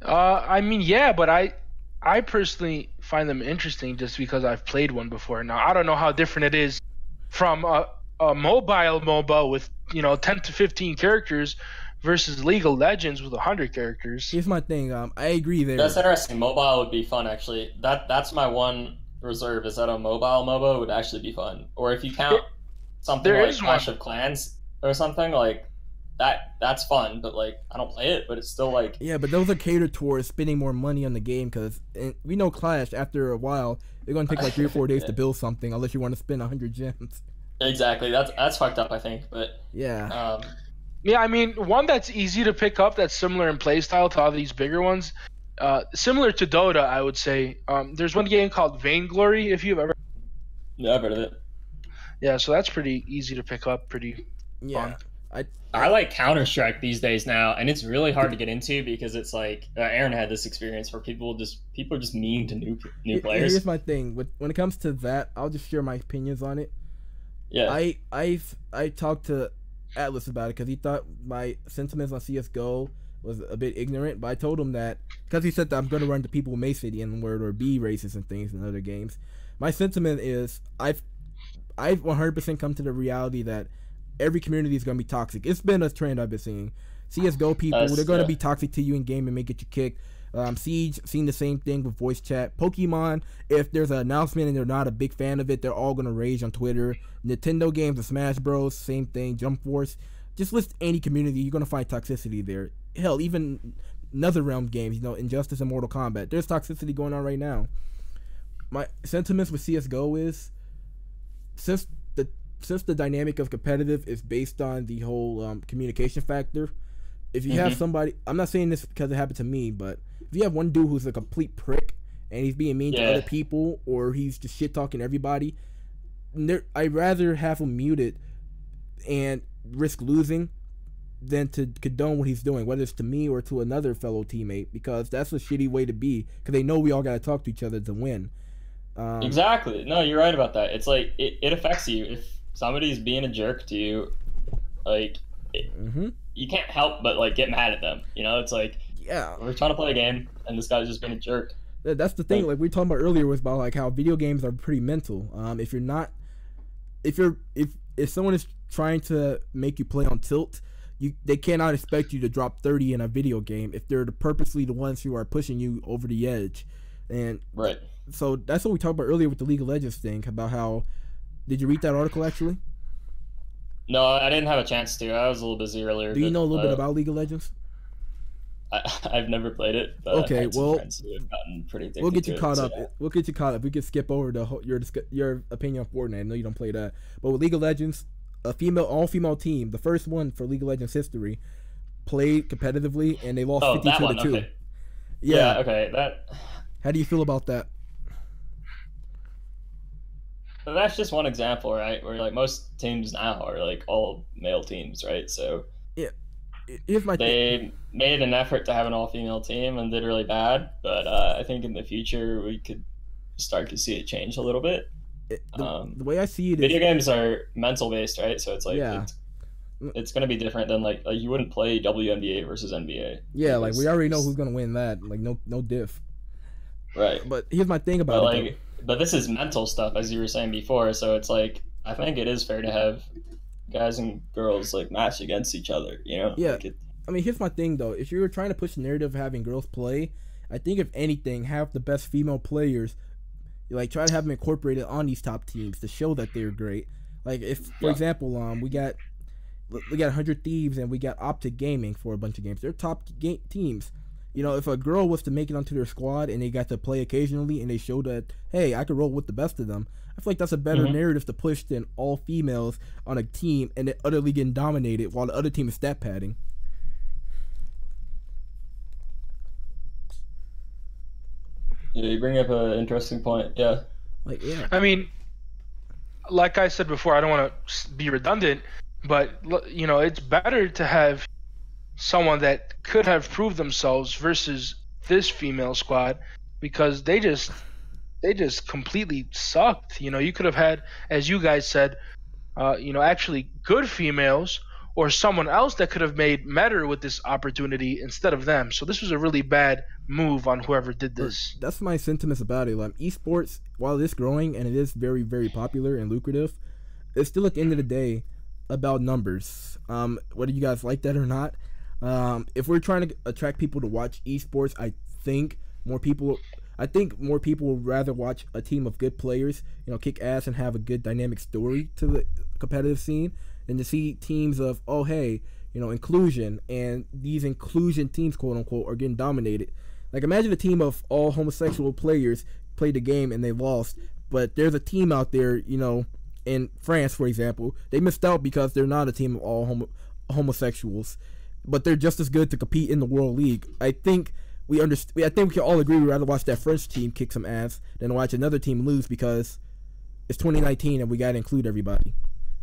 I mean, yeah, but I personally find them interesting just because I've played one before. Now, I don't know how different it is from a mobile MOBA with 10 to 15 characters versus League of Legends with 100 characters. Here's my thing. I agree That's there. interesting. Mobile would be fun, actually. That's my one reserve, is that a mobile MOBA would actually be fun. Or if you There, count something there like is one. Clash of Clans or something like that's fun, but like I don't play it, but it's still like Yeah, but those are catered towards spending more money on the game because we know Clash, after a while, they're going to take like 3 or 4 days to build something unless you want to spend 100 gems. exactly. That's fucked up, I think. But Yeah. Yeah, I mean, one that's easy to pick up that's similar in playstyle to all these bigger ones. Similar to Dota, I would say. There's one game called Vainglory, if you've ever. yeah, I've heard of it. Yeah, so that's pretty easy to pick up, pretty Yeah. fun. I I like Counter Strike these days now, and it's really hard to get into because it's like Aaron had this experience where people are just mean to new players. Here's my thing. When it comes to that, I'll just share my opinions on it. Yeah, I talked to Atlas about it because he thought my sentiments on CS:GO was a bit ignorant, but I told him that because he said that I'm going to run to people who may say the N word or be racist and things in other games. My sentiment is I've 100% come to the reality that every community is going to be toxic. It's been a trend I've been seeing. CS:GO people, they're going to be toxic to you in game and may get you kicked. Siege, seen the same thing with voice chat. Pokemon, if there's an announcement and they're not a big fan of it, they're all going to rage on Twitter. Nintendo games, the Smash Bros, same thing. Jump Force, just list any community, you're going to find toxicity there. Hell, even NetherRealm games, Injustice and Mortal Kombat, there's toxicity going on right now. My sentiments with CS:GO is since the since the dynamic of competitive is based on the whole communication factor. If you have somebody, I'm not saying this because it happened to me, but if you have one dude who's a complete prick and he's being mean to other people or he's just shit talking everybody, I'd rather have him muted and risk losing than to condone what he's doing, whether it's to me or to another fellow teammate, because that's a shitty way to be. Because they know we all gotta talk to each other to win. exactly. No, you're right about that. It's like it affects you if somebody's being a jerk to you. Like you can't help but like get mad at them. It's like Yeah, we're trying to play a game and this guy's just being a jerk. that's the thing. Like we were talking about earlier was about like how video games are pretty mental. If you're not, if someone is trying to make you play on tilt, they cannot expect you to drop 30 in a video game if they're purposely the ones who are pushing you over the edge. And Right. so that's what we talked about earlier with the League of Legends thing about how. Did you read that article actually? No, I didn't have a chance to. I was a little busy earlier. Do you but, know a little bit about League of Legends? I've never played it, but Okay, I had some well, friends who have gotten pretty addicted We'll get you to caught it, up. so- We'll get you caught up. We can skip over your opinion on Fortnite. I know you don't play that, but with League of Legends, all female team, the first one for League of Legends history, played competitively and they lost Oh, 52 that one. to 2. Okay. Yeah. Okay. That. How do you feel about that? That's just one example, right? Where like most teams now are like all male teams, right? So Yeah. Here's my thing. they made an effort to have an all-female team and did really bad, but I think in the future we could start to see it change a little bit. The way I see it Video is, games are mental based, right? So it's like yeah, it's going to be different than like you wouldn't play WNBA versus NBA. yeah. Like we because already know it's- who's gonna win that. Like no diff. right. But here's my thing But about it. like, but this is mental stuff, as you were saying before. So it's like I think it is fair to have guys and girls like match against each other. Yeah. Like I mean, here's my thing though. If you're trying to push the narrative of having girls play, I think if anything, have the best female players. Like try to have them incorporated on these top teams to show that they're great. Like if, for example, we got 100 Thieves and we got Optic Gaming for a bunch of games. They're top teams. You know, if a girl was to make it onto their squad and they got to play occasionally and they show that, hey, I could roll with the best of them, I feel like that's a better narrative to push than all females on a team and it utterly getting dominated while the other team is stat padding. Yeah, you bring up an interesting point. Yeah. Like, yeah. I mean, like I said before, I don't want to be redundant, but you know, it's better to have someone that could have proved themselves versus this female squad because they just completely sucked. You know, you could have had, as you guys said, you know, actually good females or someone else that could have made better with this opportunity instead of them. So this was a really bad move on whoever did this. That's my sentiments about it. Like, esports, while it is growing and it is very, very popular and lucrative, it's still at the end of the day about numbers. Whether you guys like that or not, if we're trying to attract people to watch esports, I think more people would rather watch a team of good players, you know, kick ass and have a good dynamic story to the competitive scene than to see teams of, oh, hey, you know, inclusion, and these inclusion teams, quote unquote, are getting dominated. Like, imagine a team of all homosexual players played the game and they lost, but there's a team out there, you know, in France, for example, they missed out because they're not a team of all homosexuals, but they're just as good to compete in the World League. I think we can all agree we'd rather watch that French team kick some ass than watch another team lose because it's 2019 and we gotta include everybody.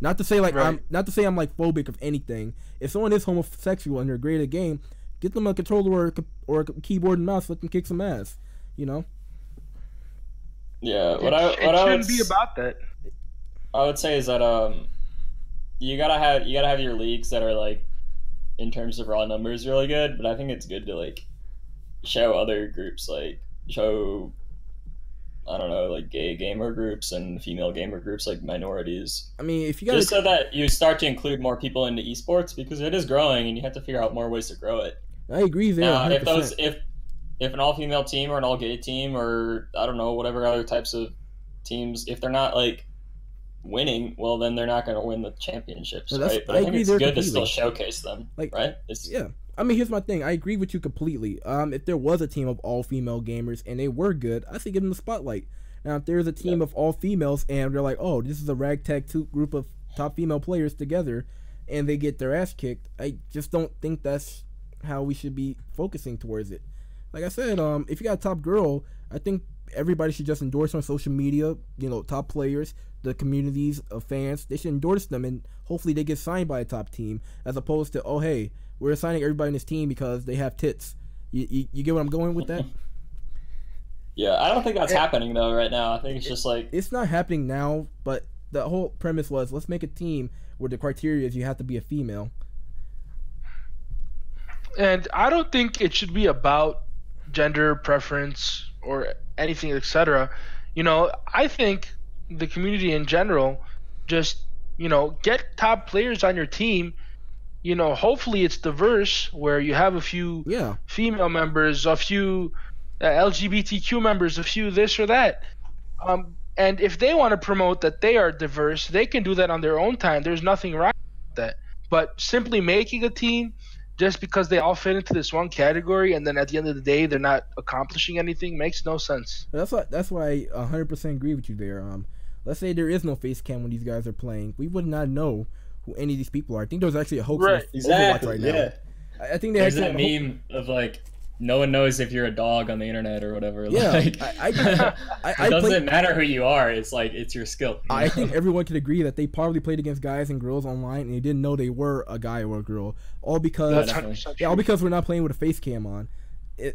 Not to say like right. I'm like phobic of anything. If someone is homosexual and they're great at a game, get them a controller or a keyboard and mouse, let them kick some ass. You know. Yeah, it shouldn't be about that. I would say is that you gotta have your leagues that are like, in terms of raw numbers, really good. But I think it's good to like show other groups, like show, I don't know, like gay gamer groups and female gamer groups, like minorities. I mean, if you got just so that you start to include more people into esports because it is growing and you have to figure out more ways to grow it. I agree there. Now, 100%. if an all female team or an all gay team or I don't know whatever other types of teams, if they're not like winning, well then they're not going to win the championships, right? But I think it's good to still showcase them, like, right? Yeah. I mean, here's my thing. I agree with you completely. If there was a team of all female gamers and they were good, I say give them the spotlight. Now, if there's a team of all females and they're like, oh, this is a ragtag group of top female players together, and they get their ass kicked, I just don't think that's how we should be focusing towards it. Like I said, if you got a top girl, I think everybody should just endorse on social media. You know, top players, the communities of fans, they should endorse them, and hopefully they get signed by a top team, as opposed to, oh, hey, we're assigning everybody in this team because they have tits. You get what I'm going with that? Yeah, I don't think that's happening though right now. I think it's just like it's not happening now, but the whole premise was let's make a team where the criteria is you have to be a female. And I don't think it should be about gender preference or anything, etc. You know, I think the community in general just, you know, get top players on your team. You know, hopefully it's diverse where you have a few female members, a few LGBTQ members, a few this or that. And if they want to promote that they are diverse, they can do that on their own time. There's nothing wrong with that. But simply making a team just because they all fit into this one category and then at the end of the day they're not accomplishing anything makes no sense. That's why I 100% agree with you there. Let's say there is no face cam when these guys are playing. We would not know who any of these people are. I think there's actually a hoax right. Overwatch right now. Yeah. I think there's that meme of like no one knows if you're a dog on the internet or whatever. Yeah, like, it doesn't matter who you are. It's like it's your skill. I think everyone can agree that they probably played against guys and girls online and they didn't know they were a guy or a girl, all because we're not playing with a face cam on.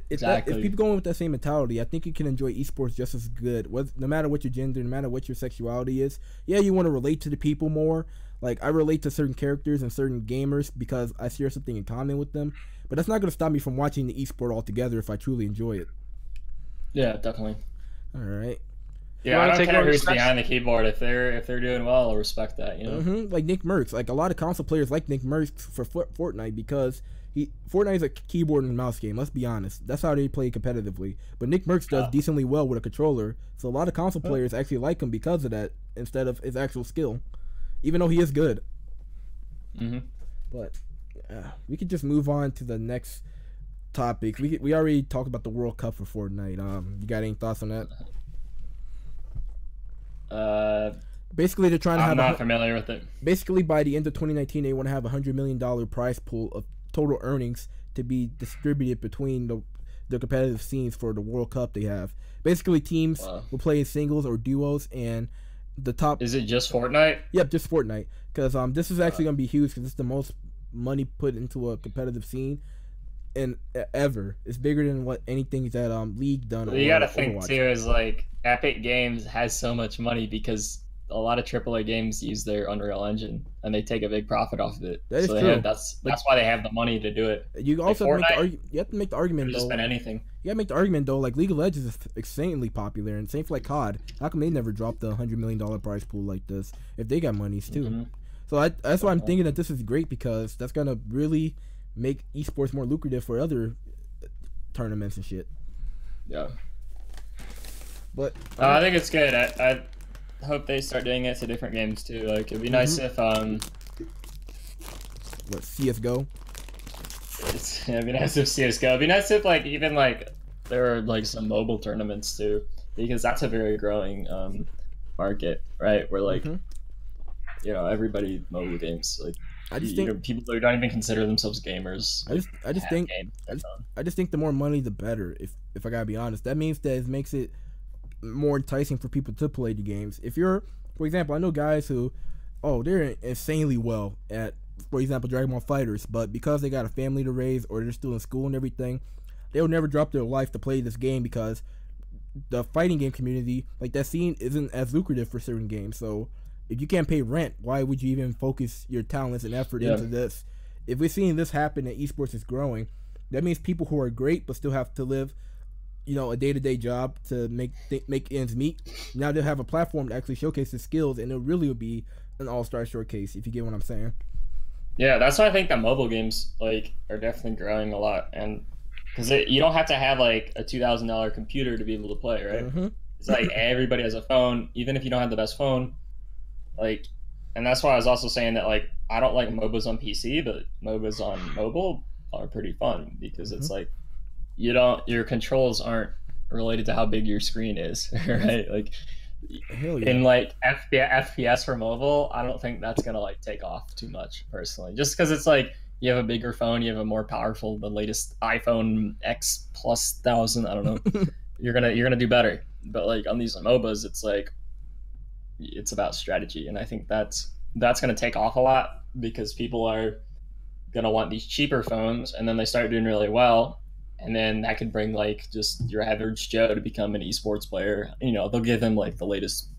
Exactly. If people go in with that same mentality, I think you can enjoy esports just as good. No matter what your gender, no matter what your sexuality is. Yeah, you want to relate to the people more. Like, I relate to certain characters and certain gamers because I share something in common with them. But that's not going to stop me from watching the esport altogether if I truly enjoy it. Yeah, definitely. All right. Yeah, I don't care who's behind the keyboard. If they're doing well, I'll respect that. You know. Like Nick Merckx. Like a lot of console players like Nick Merckx for Fortnite because Fortnite is a keyboard and mouse game. Let's be honest. That's how they play competitively. But Nick Merckx does decently well with a controller. So a lot of console players actually like him because of that instead of his actual skill. Even though he is good. But we could just move on to the next topics. We already talked about the World Cup for Fortnite. You got any thoughts on that? Basically, they're trying to have. I'm not familiar with it. Basically, by the end of 2019, they want to have $100 million prize pool of total earnings to be distributed between the competitive scenes for the World Cup they have. Basically, teams will play in singles or duos, and the top. Is it just Fortnite? Yep, just Fortnite. Because this is actually going to be huge because it's the most money put into a competitive scene and ever. It's bigger than what anything that League done. You got to think too is like Epic Games has so much money because a lot of AAA games use their Unreal Engine and they take a big profit off of it. That is true. That's why they have the money to do it. You also have to make the argument though. Just spend anything. You gotta make the argument though. Like League of Legends is insanely popular, and same for like COD. How come they never dropped the $100 million prize pool like this if they got monies too? Mm-hmm. So that's why I'm thinking that this is great because that's gonna really make esports more lucrative for other tournaments and shit. Yeah. But I think it's good. I hope they start doing it to different games too. Like it'd be nice if what, CS:GO? It'd be nice if CS:GO. It'd be nice if like even like there are like some mobile tournaments too, because that's a very growing market, right? Where like you know everybody mobile games like. I just think people who don't even consider themselves gamers. I just think the more money the better. If I gotta be honest, that means that it makes it more enticing for people to play the games. If you're, for example, I know guys who, they're insanely well at, for example, Dragon Ball Fighters, but because they got a family to raise or they're still in school and everything, they'll never drop their life to play this game because the fighting game community, like that scene, isn't as lucrative for certain games. So if you can't pay rent, why would you even focus your talents and effort into this? If we're seeing this happen and esports is growing, that means people who are great but still have to live, a day-to-day job to make ends meet. Now they'll have a platform to actually showcase their skills, and it really will be an all-star showcase, if you get what I'm saying. Yeah, that's why I think that mobile games like are definitely growing a lot, and because you don't have to have like a $2,000 computer to be able to play, right? Mm-hmm. It's like everybody has a phone, even if you don't have the best phone. Like, and that's why I was also saying that like I don't like MOBAs on PC, but MOBAs on mobile are pretty fun because it's like your controls aren't related to how big your screen is, right? Like in like FPS for mobile, I don't think that's gonna like take off too much personally, just because it's like you have a bigger phone, you have a more powerful, the latest iPhone X plus 1000, I don't know, you're gonna do better. But like on these MOBAs, it's like it's about strategy, and I think that's going to take off a lot because people are going to want these cheaper phones, and then they start doing really well, and then that could bring like just your average Joe to become an esports player. They'll give him like the latest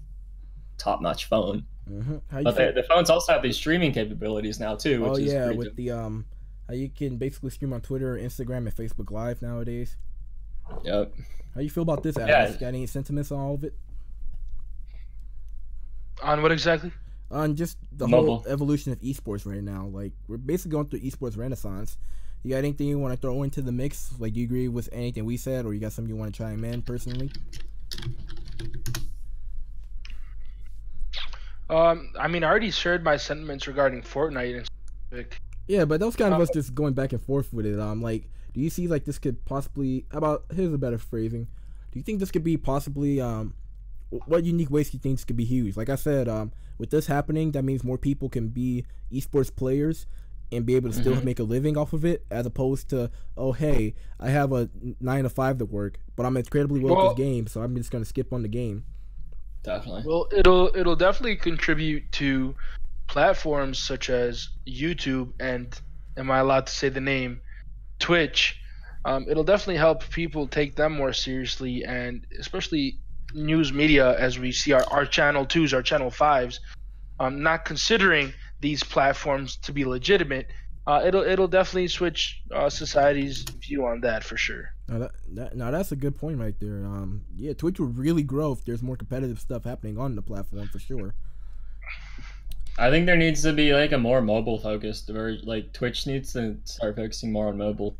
top-notch phone. But the phones also have these streaming capabilities now too, which is pretty with the how you can basically stream on Twitter, Instagram, and Facebook Live nowadays. Yep. How you feel about this, Alex? Got any sentiments on all of it? On what exactly? On just the whole evolution of esports right now. Like, we're basically going through esports renaissance. You got anything you want to throw into the mix? Like, do you agree with anything we said, or you got something you want to chime in personally? I mean, I already shared my sentiments regarding Fortnite and specific. Yeah, but that was kind of us just going back and forth with it. Like, do you see like this could possibly? Here's a better phrasing. Do you think this could be possibly? What unique ways do you think this could be huge? Like I said, with this happening, that means more people can be esports players and be able to still make a living off of it, as opposed to, hey, I have a 9 to 5 to work, but I'm incredibly well at this game, so I'm just gonna skip on the game. Definitely. Well, it'll definitely contribute to platforms such as YouTube and, am I allowed to say the name, Twitch. It'll definitely help people take them more seriously, and especially news media, as we see our channel 2s, our channel 5s, not considering these platforms to be legitimate. It'll definitely switch society's view on that for sure. Now that's a good point right there. Yeah, Twitch will really grow if there's more competitive stuff happening on the platform for sure. I think there needs to be like a more mobile focused, or like Twitch needs to start focusing more on mobile.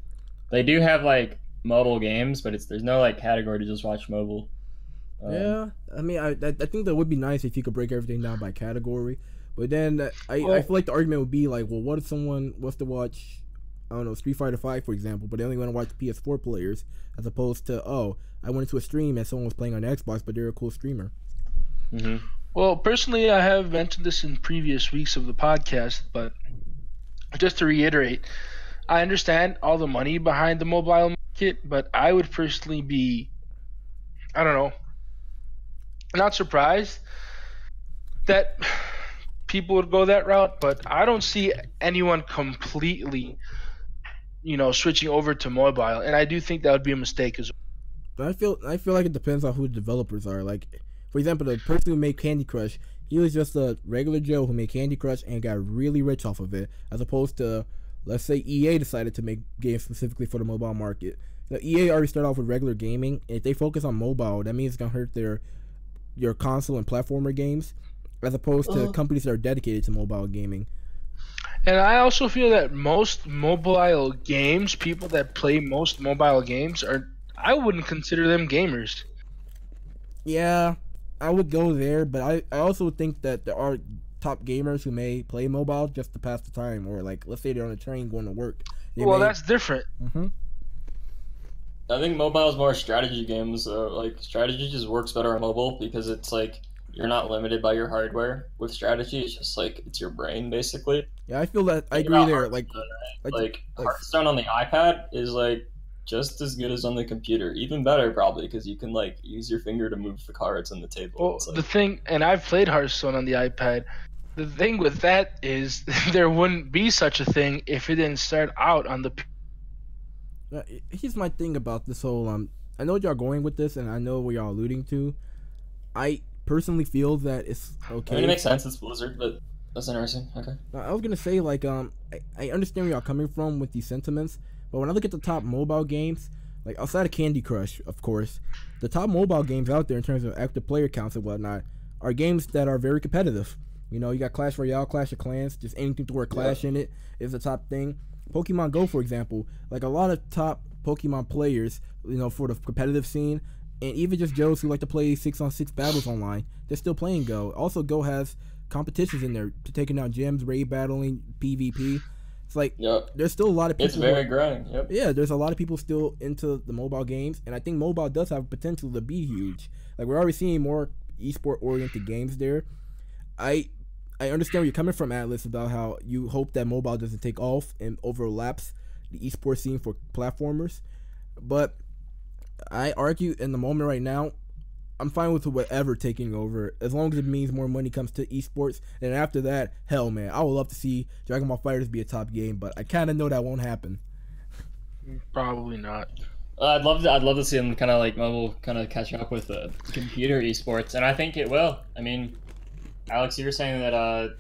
They do have like mobile games, but there's no like category to just watch mobile. Yeah, I mean, I think that would be nice if you could break everything down by category. But then I feel like the argument would be like, well, what if someone wants to watch I don't know, Street Fighter 5, for example, but they only want to watch the PS4 players, as opposed to, oh, I went into a stream and someone was playing on the Xbox, but they're a cool streamer. Mm-hmm. Well, personally, I have mentioned this in previous weeks of the podcast, but just to reiterate, I understand all the money behind the mobile market, but I would personally be, I don't know, not surprised that people would go that route, but I don't see anyone completely, switching over to mobile, and I do think that would be a mistake as well. But I feel like it depends on who the developers are. Like, for example, the person who made Candy Crush, he was just a regular Joe who made Candy Crush and got really rich off of it, as opposed to, let's say, EA decided to make games specifically for the mobile market. EA already started off with regular gaming, and if they focus on mobile, that means it's gonna hurt your console and platformer games, as opposed to companies that are dedicated to mobile gaming. And I also feel that most mobile games, people that play most mobile games, I wouldn't consider them gamers. Yeah, I would go there, but I also think that there are top gamers who may play mobile just to pass the time, or like, let's say they're on a train going to work. That's different. Mm-hmm. I think mobile is more strategy games. Like, strategy just works better on mobile because it's like you're not limited by your hardware with strategy. It's just like it's your brain basically. Yeah, I feel that. I agree there. Like Hearthstone on the iPad is like just as good as on the computer, even better probably because you can like use your finger to move the cards on the table. Well, the thing, and I've played Hearthstone on the iPad. The thing with that is there wouldn't be such a thing if it didn't start out on the. Here's my thing about this whole I know what y'all going with this, and I know what y'all alluding to. I personally feel that it's okay. I mean, it makes sense. It's Blizzard, but that's interesting. Okay. I was gonna say, like, I understand where y'all coming from with these sentiments, but when I look at the top mobile games, like outside of Candy Crush, of course, the top mobile games out there in terms of active player counts and whatnot are games that are very competitive. You got Clash Royale, Clash of Clans, just anything to word Clash in it is the top thing. Pokemon Go, for example, like a lot of top Pokemon players, for the competitive scene, and even just Joes who like to play 6-on-6 battles online, they're still playing Go. Also, Go has competitions in there to taking out gyms, raid battling, PvP. It's like there's still a lot of people. It's very growing. Yep. Yeah, there's a lot of people still into the mobile games, and I think mobile does have potential to be huge. Like, we're already seeing more esport oriented games there. I understand where you're coming from, Atlas, about how you hope that mobile doesn't take off and overlaps the esports scene for platformers. But I argue in the moment right now, I'm fine with whatever taking over, as long as it means more money comes to esports. And after that, hell, man, I would love to see Dragon Ball FighterZ be a top game, but I kind of know that won't happen. Probably not. I'd love to see them kind of like mobile kind of catching up with computer esports, and I think it will. I mean, Alex, you were saying that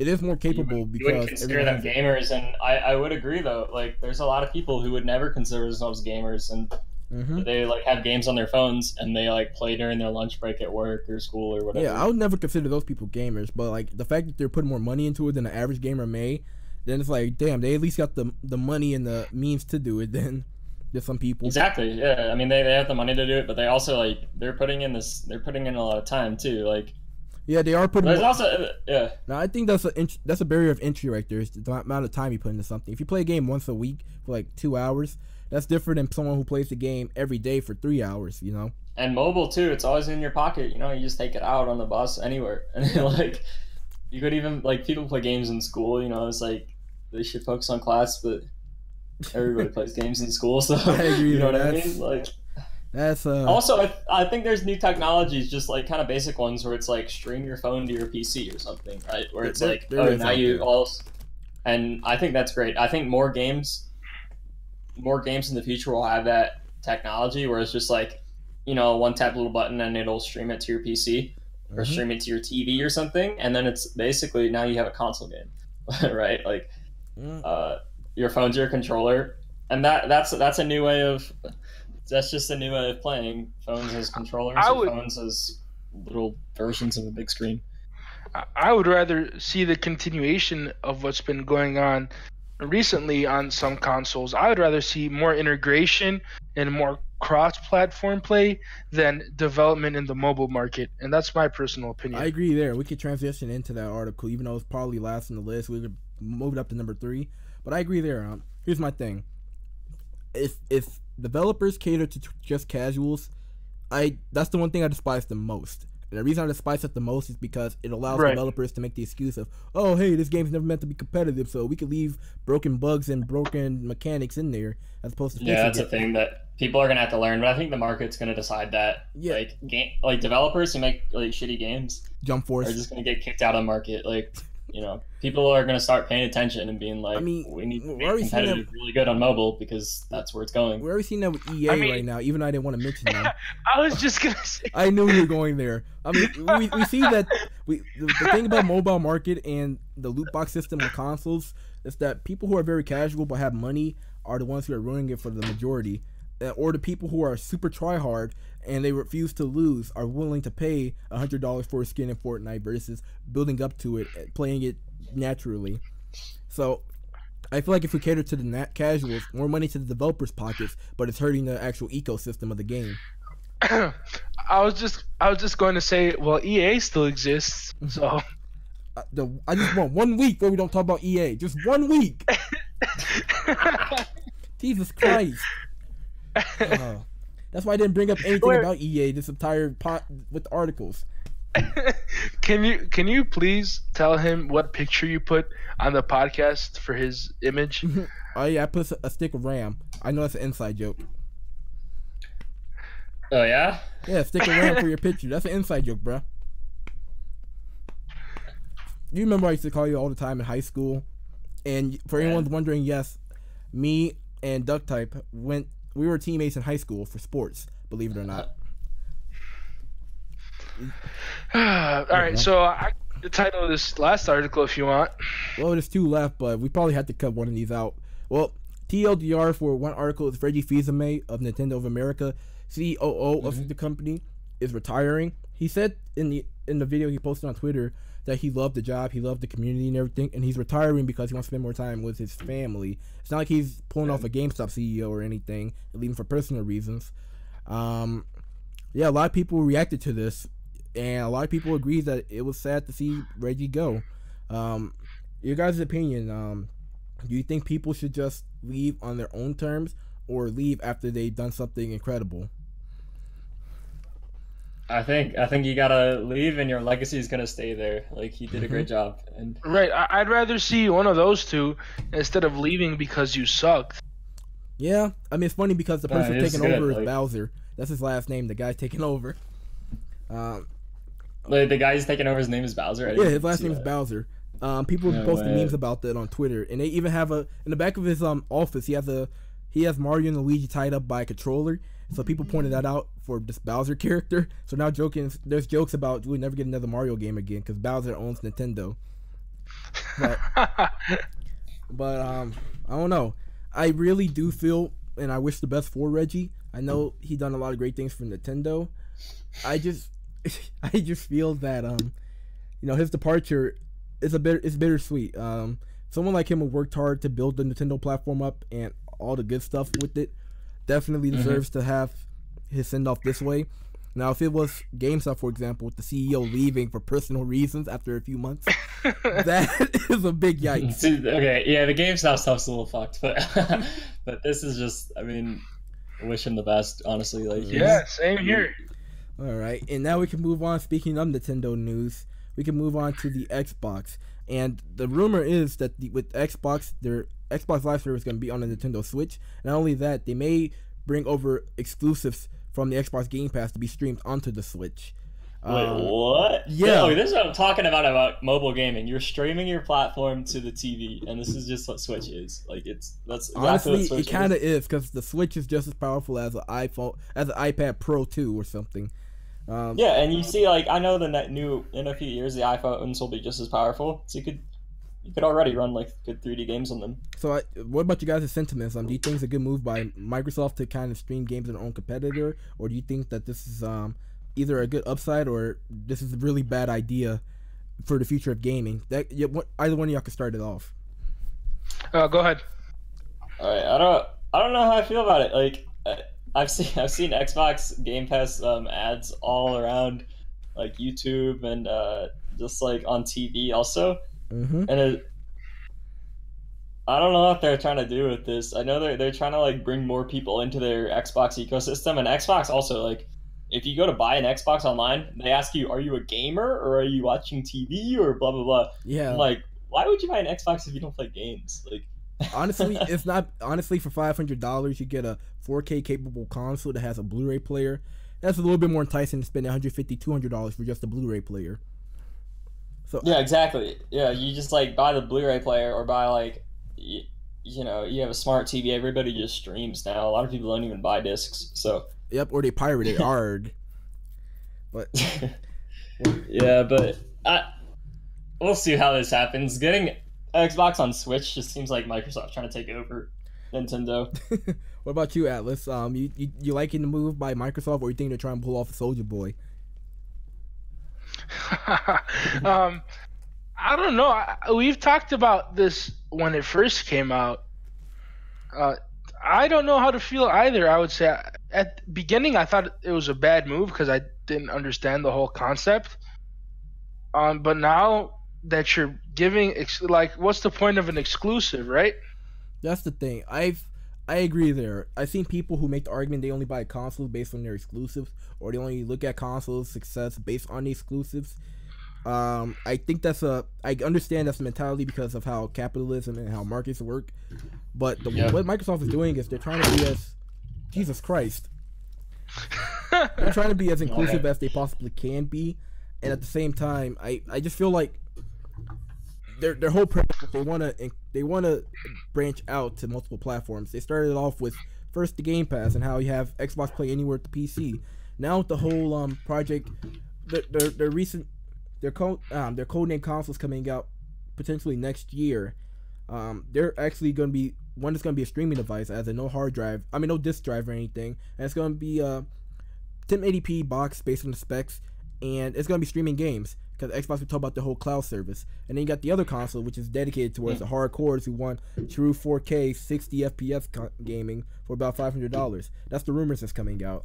it is more capable you because wouldn't consider them gamers, and I would agree though. Like, there's a lot of people who would never consider themselves gamers, and they like have games on their phones and they like play during their lunch break at work or school or whatever. Yeah, I would never consider those people gamers, but like the fact that they're putting more money into it than the average gamer may, then it's like, damn, they at least got the money and the means to do it. Then there's some people. Exactly. Yeah. I mean, they have the money to do it, but they also like they're putting in a lot of time too. Like. Yeah, they are putting. There's also Now, I think that's a barrier of entry right there. It's the amount of time you put into something. If you play a game once a week for like 2 hours, that's different than someone who plays the game every day for 3 hours. And mobile too. It's always in your pocket. You just take it out on the bus anywhere, and like you could even like people play games in school. It's like they should focus on class, but everybody plays games in school. So I agree. You know what I mean? Like. That's Also, I think there's new technologies, just like kind of basic ones, where it's like stream your phone to your PC or something, right? Where it's like, now you all, and I think that's great. I think more games in the future will have that technology, where it's just like, one tap little button and it'll stream it to your PC or stream it to your TV or something, and then it's basically now you have a console game, right? Like, your phone's your controller, and that's a new way of. That's just a new way of playing. Phones as controllers, phones as little versions of a big screen. I would rather see the continuation of what's been going on recently on some consoles. I would rather see more integration and more cross-platform play than development in the mobile market, and that's my personal opinion. I agree there. We could transition into that article, even though it's probably last on the list. We could move it up to number 3. But I agree there. Here's my thing: if developers cater to just casuals, that's the one thing I despise the most. And the reason I despise it the most is because it allows developers to make the excuse of, oh, hey, this game's never meant to be competitive, so we could leave broken bugs and broken mechanics in there as opposed to that's a thing that people are gonna have to learn. But I think the market's gonna decide that. Yeah. Like developers who make like shitty games, Jump Force, are just gonna get kicked out of the market. Like, people are going to start paying attention and being like, we need to make competitive really good on mobile because that's where it's going. We're already seeing that with EA right now, even though I didn't want to mention that. I was just going to say. I knew you were going there. I mean, we see that the thing about mobile market and the loot box system on consoles is that people who are very casual but have money are the ones who are ruining it for the majority. Or the people who are super tryhard and they refuse to lose are willing to pay $100 for a skin in Fortnite versus building up to it, playing it naturally. So I feel like if we cater to the casuals, more money to the developers' pockets, but it's hurting the actual ecosystem of the game. I was just going to say, well, EA still exists, so I just want 1 week where we don't talk about EA. Just 1 week. Jesus Christ. That's why I didn't bring up anything about EA this entire pot with articles. Can you please tell him what picture you put on the podcast for his image? Oh yeah, I put a stick of RAM. I know that's an inside joke. Oh yeah? Yeah, a stick of RAM for your picture. That's an inside joke, bro. You remember I used to call you all the time in high school? And for anyone wondering, yes, me and Duck Type we were teammates in high school for sports, believe it or not. All right, so I can title this last article if you want. Well, there's 2 left, but we probably had to cut one of these out. Well, TLDR for one article is Reggie Fils-Aimé of Nintendo of America, COO of the company, is retiring. He said in the video he posted on Twitter that he loved the job, he loved the community and everything, and he's retiring because he wants to spend more time with his family. It's not like he's pulling off a GameStop CEO or anything, leaving for personal reasons. Yeah, a lot of people reacted to this, and a lot of people agreed that it was sad to see Reggie go. Your guys' opinion, do you think people should just leave on their own terms or leave after they've done something incredible? I think you gotta leave, and your legacy is gonna stay there. Like, he did a great job, and right. I'd rather see one of those two instead of leaving because you sucked. Yeah, I mean it's funny because the person taking over is Bowser. That's his last name. The guy taking over. Like, the guy who's taking over, his name is Bowser. Yeah, his last name is Bowser. People posting memes about that on Twitter, and they even have in the back of his office. He has Mario and Luigi tied up by a controller. So people pointed that out for this Bowser character. So now there's jokes about we'll never get another Mario game again because Bowser owns Nintendo. But I don't know. I really do feel, and I wish the best for Reggie. I know he done a lot of great things for Nintendo. I just feel that his departure is bittersweet. Someone like him who worked hard to build the Nintendo platform up and all the good stuff with it definitely deserves to have his send-off this way. Now, if it was GameStop, for example, with the CEO leaving for personal reasons after a few months, that is a big yikes. Okay, yeah, the GameStop stuff's a little fucked, but this is just, I mean, wish him the best, honestly. Like, yeah, same here. All right, and now we can move on. Speaking of Nintendo news, we can move on to the Xbox. And the rumor is that with Xbox, their Xbox Live Service is going to be on the Nintendo Switch. Not only that, they may bring over exclusives from the Xbox Game Pass to be streamed onto the Switch. Wait, what? Yeah. No, this is what I'm talking about mobile gaming. You're streaming your platform to the TV, and this is just what Switch is. Like, that's exactly honestly, it kind of is, because the Switch is just as powerful as an iPad Pro 2 or something. Yeah, and you see, like, I know in a few years the iPhones will be just as powerful, so you could already run like good 3D games on them. So, what about you guys' sentiments? Do you think it's a good move by Microsoft to kind of stream games in their own competitor, or do you think that this is either a good upside or this is a really bad idea for the future of gaming? Either one of y'all can start it off. Go ahead. All right, I don't know how I feel about it. Like, I've seen Xbox Game Pass ads all around, like YouTube and just like on TV also. Mm-hmm. And I don't know what they're trying to do with this. I know they're trying to like bring more people into their Xbox ecosystem, and Xbox also like if you go to buy an Xbox online, they ask you, "Are you a gamer or are you watching TV or blah blah blah?" I'm Yeah. like, why would you buy an Xbox if you don't play games? Like, Honestly, it's not. Honestly, for $500, you get a 4K capable console that has a Blu-ray player. That's a little bit more enticing to spend $150, $200 for just a Blu-ray player. So yeah, exactly. Yeah, you just like buy the Blu-ray player or buy like, you have a smart TV. Everybody just streams now. A lot of people don't even buy discs. So yep, or they pirate it. Arg. But yeah, but we'll see how this happens. Getting Xbox on Switch just seems like Microsoft trying to take over Nintendo. what about you, Atlas? You liking the move by Microsoft, or you think they're trying to pull off a Soldier Boy? I don't know. We've talked about this when it first came out. I don't know how to feel either. I would say at the beginning I thought it was a bad move because I didn't understand the whole concept. But now that you're giving like, what's the point of an exclusive, right? That's the thing. I agree there. I've seen people who make the argument they only buy consoles based on their exclusives, or they only look at consoles success based on the exclusives. I think I understand that's a mentality because of how capitalism and how markets work. But what Microsoft is doing is they're trying to be as Jesus Christ. They're trying to be as inclusive as they possibly can be, and at the same time, I just feel like their whole premise is they wanna branch out to multiple platforms. They started off with first the Game Pass and how you have Xbox Play Anywhere to PC. Now with the whole project, their recent their codename consoles coming out potentially next year. They're actually going to be one that's going to be a streaming device as a no disk drive or anything, and it's going to be a 1080p box based on the specs, and it's going to be streaming games because Xbox will talk about the whole cloud service. And then you got the other console which is dedicated towards the hardcores who want true 4K 60 FPS gaming for about $500. That's the rumors that's coming out.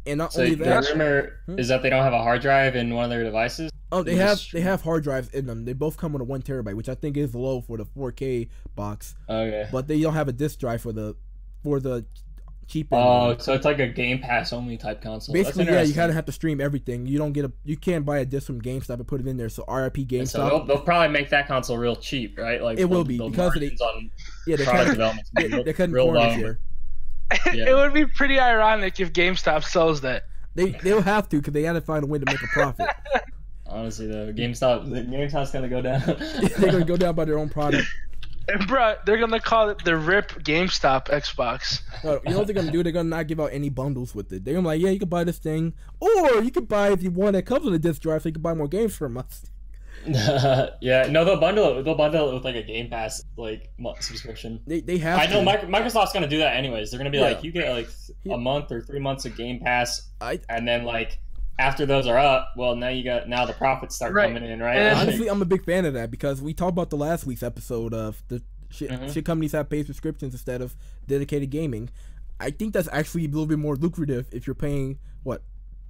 And not only that, the rumor is that they don't have a hard drive in one of their devices. Oh, they have hard drives in them. They both come with a 1 terabyte, which I think is low for the 4K box. Okay. But they don't have a disc drive for the cheaper. Oh, so it's like a Game Pass only type console. Basically, yeah, you kind of have to stream everything. You can't buy a disc from GameStop and put it in there. So RIP GameStop. So they'll probably make that console real cheap, right? Like it will be because they're cutting corners here. Yeah. It would be pretty ironic if GameStop sells that. They'll have to because they got to find a way to make a profit. Honestly, though, GameStop's gonna go down. They're gonna go down by their own product. Bro, they're gonna call it the RIP GameStop Xbox. No, you know what they're gonna do? They're gonna not give out any bundles with it. They're gonna be like, yeah, you can buy this thing, or you can buy if you want that comes with a disc drive, so you can buy more games from us. Yeah, no, they'll bundle it with like a Game Pass like subscription. They have. I know Microsoft's gonna do that anyways. They're gonna be like, you get like a month or 3 months of Game Pass, and then like after those are up, well now the profits start coming in, right? Honestly, I'm a big fan of that because we talked about the last week's episode of the shit companies have paid subscriptions instead of dedicated gaming. I think that's actually a little bit more lucrative if you're paying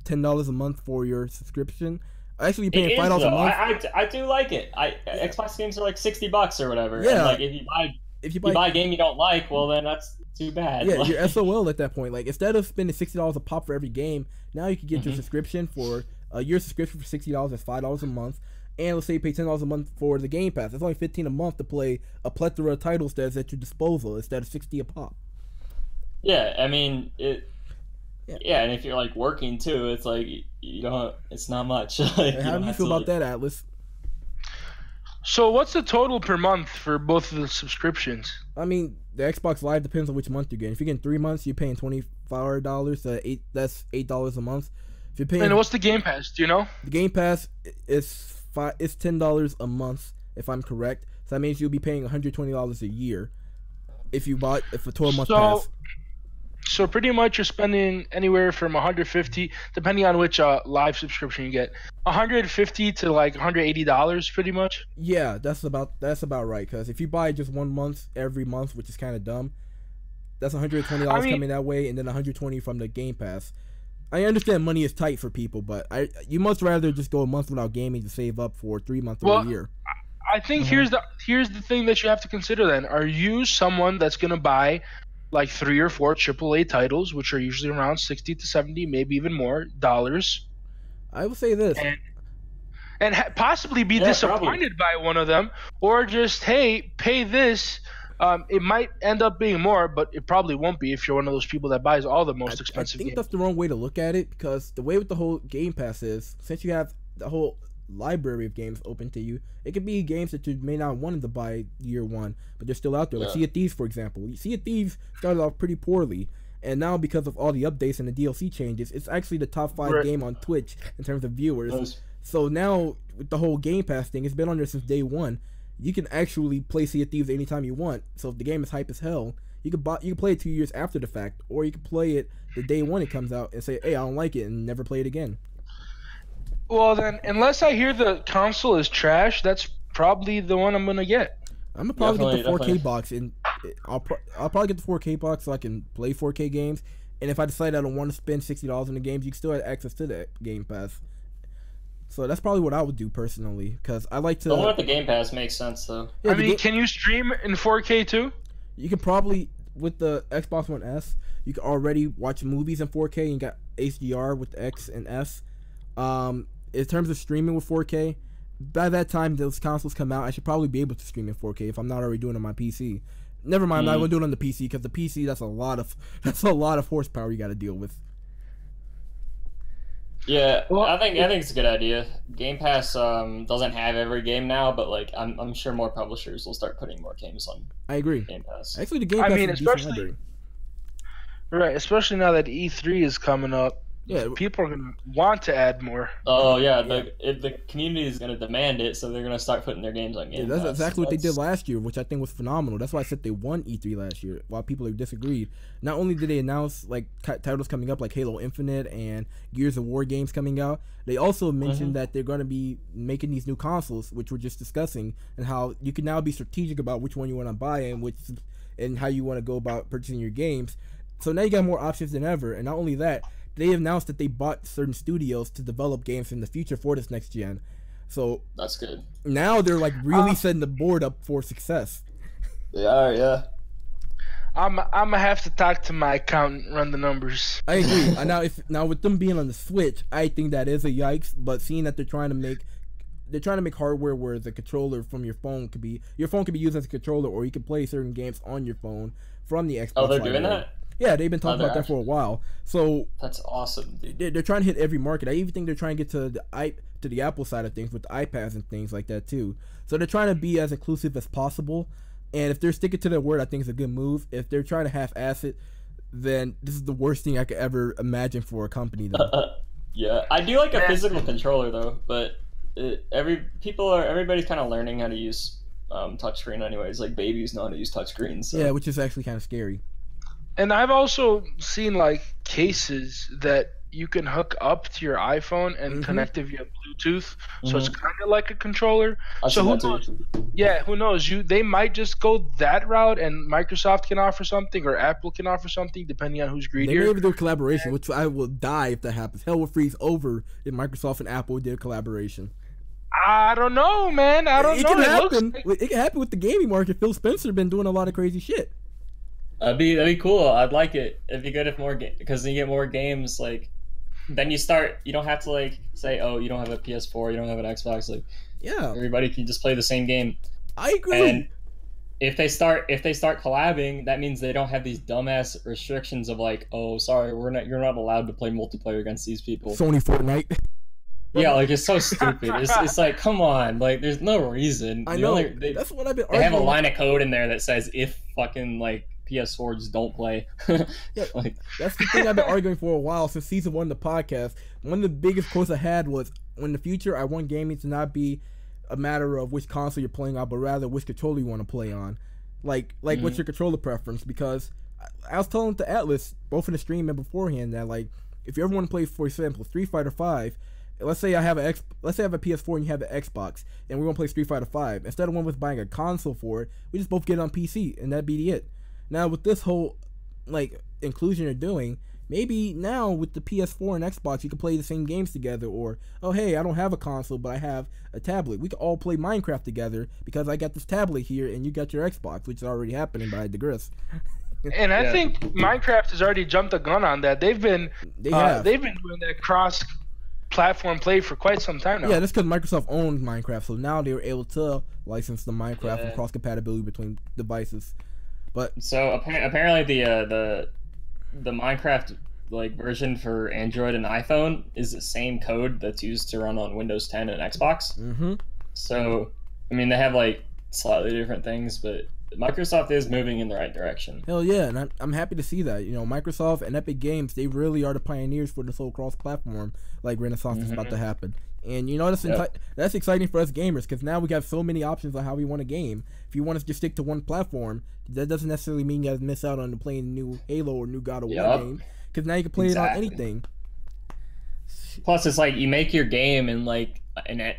$10 a month for your subscription. Actually, you're paying $5 a month. I do like it. Xbox games are like $60 or whatever. Yeah. And like if you buy a game you don't like, well then that's too bad. Yeah, you're SOL at that point. Like instead of spending $60 a pop for every game, now you can get your subscription for your subscription for $60. That's $5 a month. And let's say you pay $10 a month for the Game Pass. It's only $15 a month to play a plethora of titles that's at your disposal instead of $60 a pop. Yeah, I mean it. Yeah, and if you're like working too, it's like you don't. It's not much. Like, how do you feel about that, Atlas? So what's the total per month for both of the subscriptions? I mean, the Xbox Live depends on which month you're getting. If you're getting 3 months, you're paying $24. That's $8 a month. If you're paying, and what's the Game Pass? Do you know? The Game Pass is $10 a month, if I'm correct. So that means you'll be paying $120 a year if a 12-month pass. So pretty much you're spending anywhere from $150, depending on which live subscription you get, $150 to like $180, pretty much. Yeah, that's about right. Because if you buy just 1 month every month, which is kind of dumb, that's $120 coming that way, and then $120 from the Game Pass. I understand money is tight for people, but you must rather just go a month without gaming to save up for 3 months or a year. I think here's the thing that you have to consider. Then, are you someone that's gonna buy like 3 or 4 AAA titles, which are usually around 60 to 70, maybe even more dollars, I will say this. and possibly be Yeah, disappointed by one of them, or just hey, pay this. It might end up being more, but it probably won't be if you're one of those people that buys all the most I expensive think games. that's the wrong way to look at it, because the way with the whole Game Pass is, since you have the whole library of games open to you, it could be games that you may not want to buy year one, but they're still out there. Like Yeah. Sea of Thieves, for example. Sea of Thieves started off pretty poorly, and now because of all the updates and the DLC changes, it's actually the top 5 Right. game on Twitch in terms of viewers. Nice. So now with the whole Game Pass thing, it's been on there since day one. You can actually play Sea of Thieves anytime you want. So if the game is hype as hell, you can play it 2 years after the fact, or you can play it the day one it comes out and say, "Hey, I don't like it," and never play it again. Well, then, unless I hear the console is trash, that's probably the one I'm gonna get. I'm gonna probably get the 4K Definitely. box, and I'll probably get the 4K box so I can play 4K games. And if I decide I don't want to spend $60 in the games, you can still have access to the Game Pass. So that's probably what I would do personally, because I like to. The one with the Game Pass makes sense though. Yeah, I mean, can you stream in 4K too? you can probably, with the Xbox One S, you can already watch movies in 4K, and you got HDR with the X and S. In terms of streaming with 4K, by that time those consoles come out, I should probably be able to stream in 4K if I'm not already doing it on my PC. Never mind, I'm not going to do it on the PC, because the PC, that's a lot of horsepower you got to deal with. Yeah, Well, I think it's a good idea. Game Pass doesn't have every game now, but like I'm sure more publishers will start putting more games on I agree. Game Pass. Actually, the Game I Pass mean, is a decent especially- library. Right, especially now that E3 is coming up. Yeah, People are gonna want to add more. Oh yeah, the community is gonna demand it, so they're gonna start putting their games on Game that's Pass. exactly what they did last year, which I think was phenomenal. That's why I said they won E3 last year, while people have disagreed. Not only did they announce like titles coming up like Halo Infinite and Gears of War games coming out, they also mentioned that they're going to be making these new consoles, which we're just discussing, and how you can now be strategic about which one you want to buy and how you want to go about purchasing your games. So now you got more options than ever, and not only that, they announced that they bought certain studios to develop games in the future for this next gen. So That's good. now they're like really setting the board up for success. They are, yeah. I'm gonna have to talk to my accountant, run the numbers. I agree. Now with them being on the Switch, I think that is a yikes. But seeing that they're trying to make hardware where the controller from your phone could be used as a controller, or you can play certain games on your phone from the Xbox. Oh, they're doing library. that? Yeah, they've been talking they're about that for a while. So That's awesome, dude. they're trying to hit every market. I even think they're trying to get to the Apple side of things with the iPads and things like that too. So they're trying to be as inclusive as possible. And if they're sticking to their word, I think it's a good move. If they're trying to half-ass it, then this is the worst thing I could ever imagine for a company. Yeah, I do like a physical controller though, but everybody's kind of learning how to use touchscreen anyways. Like babies know how to use touchscreens. So. Yeah, which is actually kind of scary. And I've also seen like cases that you can hook up to your iPhone and connect it via Bluetooth, so it's kind of like a controller. I've So seen who that too. knows? Yeah, who knows? They might just go that route, and Microsoft can offer something, or Apple can offer something, depending on who's They may greedier. even do a collaboration, which I will die if that happens. Hell will freeze over if Microsoft and Apple did a collaboration. I don't know, man. I don't It know. can It happen. looks like- It can happen with the gaming market. Phil Spencer been doing a lot of crazy shit. That'd be cool. I'd like it. It'd be good if more because you get more games. Like then you don't have to like say, oh, you don't have a PS4, you don't have an Xbox. Like Yeah, everybody can just play the same game. I agree. And if they start collabing, that means they don't have these dumbass restrictions of like, oh, sorry, you're not allowed to play multiplayer against these people. Sony Fortnite. Yeah, like it's so stupid. It's like, come on, like there's no reason. I The know. only- That's what I've been they have a arguing. line of code in there that says if fucking like PS4s don't play. Yeah. Like That's the thing I've been arguing for a while since season 1 of the podcast. One of the biggest quotes I had was, in the future, I want gaming to not be a matter of which console you're playing on, but rather which controller you want to play on. Like what's your controller preference? Because I was telling to Atlas, both in the stream and beforehand, that like if you ever want to play, for example, Street Fighter 5, let's say I have a PS4 and you have an Xbox, and we're gonna play Street Fighter 5. Instead of one of us buying a console for it, we just both get it on PC, and that'd be it. Now with this whole like inclusion you're doing, maybe now with the PS4 and Xbox, you can play the same games together. Or, oh, hey, I don't have a console, but I have a tablet. We can all play Minecraft together because I got this tablet here and you got your Xbox, which is already happening, but I digress. And I think Minecraft has already jumped the gun on that. They've been doing that cross-platform play for quite some time now. Yeah, that's because Microsoft owns Minecraft, so now they were able to license the Minecraft and cross-compatibility between devices. But so apparently the Minecraft like version for Android and iPhone is the same code that's used to run on Windows 10 and Xbox. Mm-hmm. So I mean, they have like slightly different things, but Microsoft is moving in the right direction. Hell yeah, and I'm happy to see that. You know, Microsoft and Epic Games, they really are the pioneers for this whole cross-platform like renaissance is about to happen. And you know, that's exciting for us gamers because now we have so many options on how we want to game. If you want to just stick to one platform, that doesn't necessarily mean you have to miss out on playing a new Halo or new God of War game because now you can play it on anything. Plus, it's like you make your game in like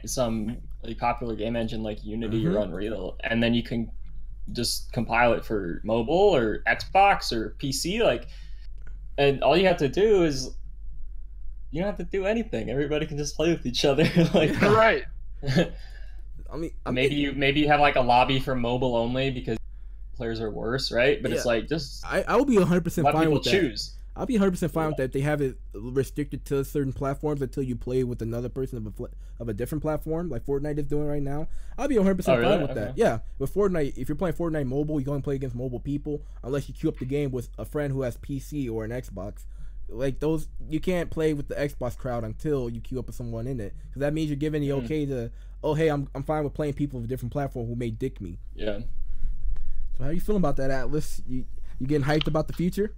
some like popular game engine like Unity or Unreal, and then you can just compile it for mobile or Xbox or PC, like, and all you have to do is you don't have to do anything. Everybody can just play with each other. Like, right. I mean, maybe you have like a lobby for mobile only because players are worse, right? But it's like just I will be 100% fine with that. Choose. I'll be 100% fine with that if they have it restricted to certain platforms until you play with another person of a different platform, like Fortnite is doing right now. I'll be 100% fine with that. Yeah, with Fortnite, if you're playing Fortnite mobile, you go and play against mobile people unless you queue up the game with a friend who has PC or an Xbox. Like those, you can't play with the Xbox crowd until you queue up with someone in it, because that means you're giving the okay to, oh hey, I'm fine with playing people of a different platform who may dick me. Yeah. So how you feeling about that, Atlas? You getting hyped about the future?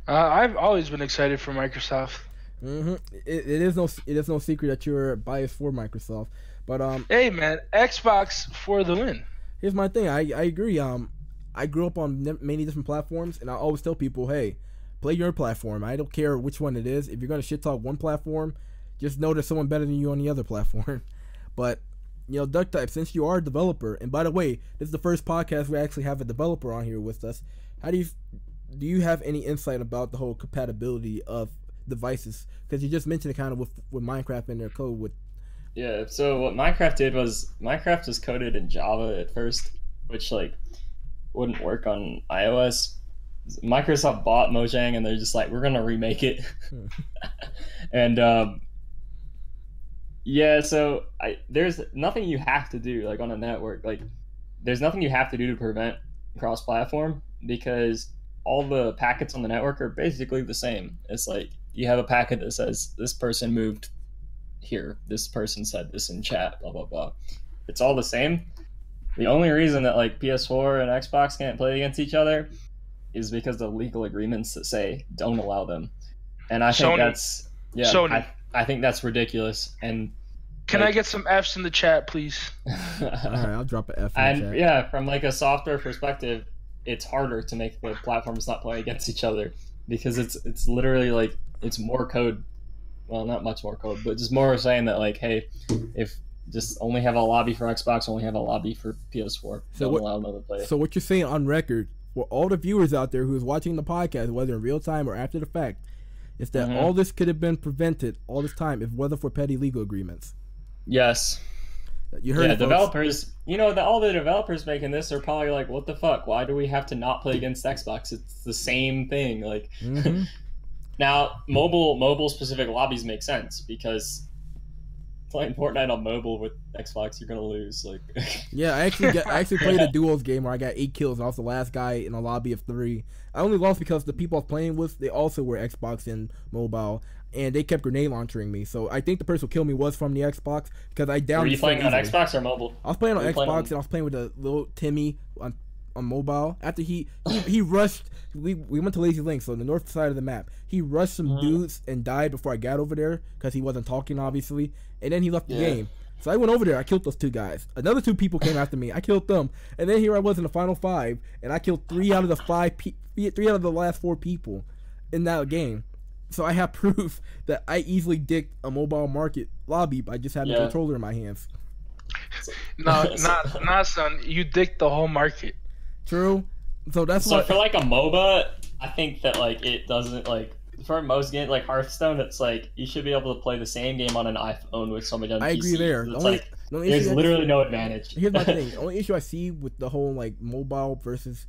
I've always been excited for Microsoft. Mm-hmm. It is no secret that you're biased for Microsoft, but hey man, Xbox for the win. Here's my thing. I agree. I grew up on many different platforms, and I always tell people, hey, play your platform. I don't care which one it is. If you're gonna shit talk one platform, just know there's someone better than you on the other platform. But you know, Duck Type, since you are a developer, and by the way, this is the first podcast we actually have a developer on here with us. How do you have any insight about the whole compatibility of devices? Because you just mentioned it kind of with Minecraft and their code. Yeah, so what Minecraft did was Minecraft was coded in Java at first, which like wouldn't work on iOS. Microsoft bought Mojang and they're just like, we're gonna remake it. And yeah, so there's nothing you have to do like on a network. Like there's nothing you have to do to prevent cross-platform because all the packets on the network are basically the same. It's like you have a packet that says this person moved here, this person said this in chat, blah blah blah. It's all the same. The only reason that like PS4 and Xbox can't play against each other is because the legal agreements that say don't allow them. And I think I think that's ridiculous. And can I get some F's in the chat, please? All right, I'll drop an F in the chat. Yeah, from like a software perspective, it's harder to make the platforms not play against each other because it's literally like it's more code. Well, not much more code, but just more saying that like, hey, if just only have a lobby for Xbox, only have a lobby for PS4. Don't allow another player. So what you're saying on record for all the viewers out there who's watching the podcast, whether in real time or after the fact, is that all this could have been prevented all this time if whether for petty legal agreements. Yes. You heard developers, you know, all the developers making this are probably like, what the fuck? Why do we have to not play against Xbox? It's the same thing. Like, now, mobile specific lobbies make sense because playing Fortnite on mobile with Xbox, you're gonna lose. Like, yeah, I actually played a duos game where I got 8 kills. I was the last guy in a lobby of 3. I only lost because the people I was playing with, they also were Xbox and mobile, and they kept grenade launchering me. So I think the person who killed me was from the Xbox because I downed. Were you playing on Xbox or mobile? I was playing on Xbox and I was playing with a little Timmy on mobile. After he rushed, we went to Lazy Link, so the north side of the map. He rushed some dudes and died before I got over there because he wasn't talking, obviously. And then he left the game. So I went over there. I killed those 2 guys. Another 2 people came after me. I killed them. And then here I was in the final 5, and I killed 3 out of the 3 out of the last 4 people in that game. So I have proof that I easily dicked a mobile market lobby by just having a controller in my hands. No, not son. You dicked the whole market. True. So that's for like a MOBA, I think that like it doesn't like for most games like Hearthstone, it's like you should be able to play the same game on an iPhone with somebody on I PC. agree there. It's like The only there's issue literally no advantage. Here's my thing. The only issue I see with the whole like mobile versus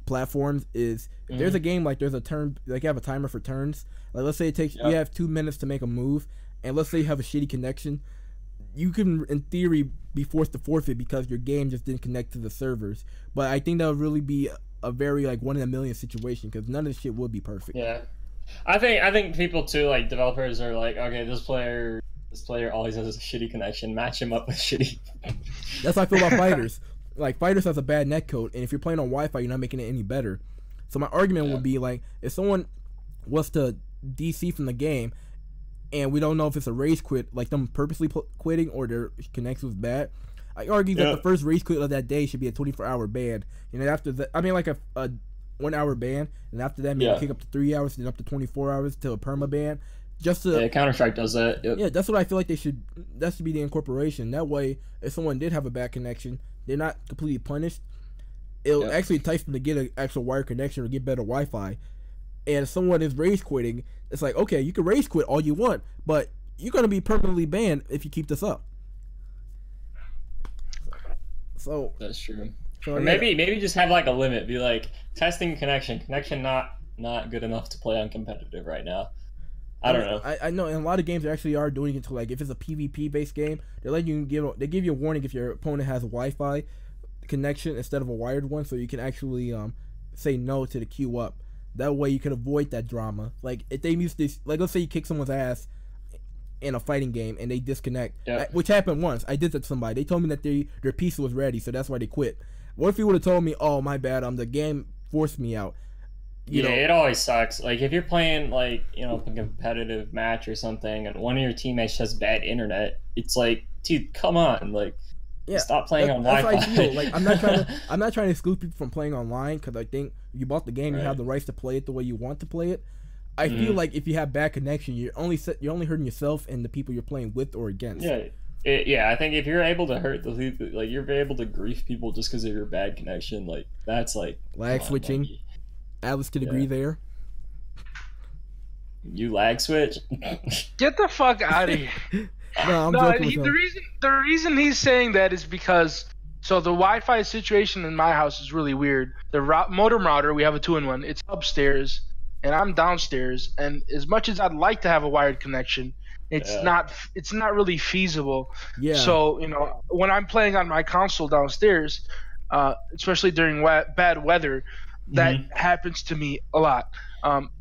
platforms is if there's a game like there's a turn, like you have a timer for turns. Like let's say it takes you have 2 minutes to make a move, and let's say you have a shitty connection, you can in theory be forced to forfeit because your game just didn't connect to the servers. But I think that would really be a very like 1 in a million situation because none of this shit would be perfect. Yeah, I think people too, like developers are like, okay, this player always has a shitty connection. Match him up with shitty. That's how I feel about fighters. Like fighters has a bad netcode, and if you're playing on Wi-Fi, you're not making it any better. So my argument would be like, if someone was to DC from the game, and we don't know if it's a race quit, like them purposely quitting or their connection was bad, I argue that the first race quit of that day should be a 24-hour ban. And then after that, I mean like a 1 hour ban, and after that maybe kick up to 3 hours, then up to 24 hours to a perma ban. Just to Counter-Strike does that. Yeah, that's what I feel like they should. That should be the incorporation. That way, if someone did have a bad connection, they're not completely punished. It'll actually entice them to get an actual wire connection or get better Wi-Fi. And if someone is race quitting, it's like, okay, you can race quit all you want, but you're gonna be permanently banned if you keep this up. So that's true. So, or maybe just have like a limit. Be like testing connection not good enough to play on competitive right now. I don't know. I know, and a lot of games actually are doing it to like if it's a PvP based game, they give you a warning if your opponent has a Wi-Fi connection instead of a wired one, so you can actually say no to the queue up. That way you can avoid that drama. Like if they use this, like let's say you kick someone's ass in a fighting game and they disconnect, which happened once. I did that to somebody. They told me that their PC was ready, so that's why they quit. What if you would have told me, "Oh, my bad, the game forced me out"? You know, it always sucks. Like if you're playing like a competitive match or something, and one of your teammates has bad internet, it's like, dude, come on, like, stop playing on Wi-Fi. That's how I feel. Like I'm not trying to exclude people from playing online because I think if you bought the game, you have the rights to play it the way you want to play it. I feel like if you have bad connection, you're only hurting yourself and the people you're playing with or against. I think if you're able to hurt the people, like you're able to grief people just because of your bad connection, like that's like lag switching. Alex could agree there. You lag switch? Get the fuck out of here. No, the reason he's saying that is because the Wi-Fi situation in my house is really weird. The modem router, we have a 2-in-1. It's upstairs, and I'm downstairs. And as much as I'd like to have a wired connection, it's not really feasible. Yeah. So when I'm playing on my console downstairs, especially during bad weather, that happens to me a lot.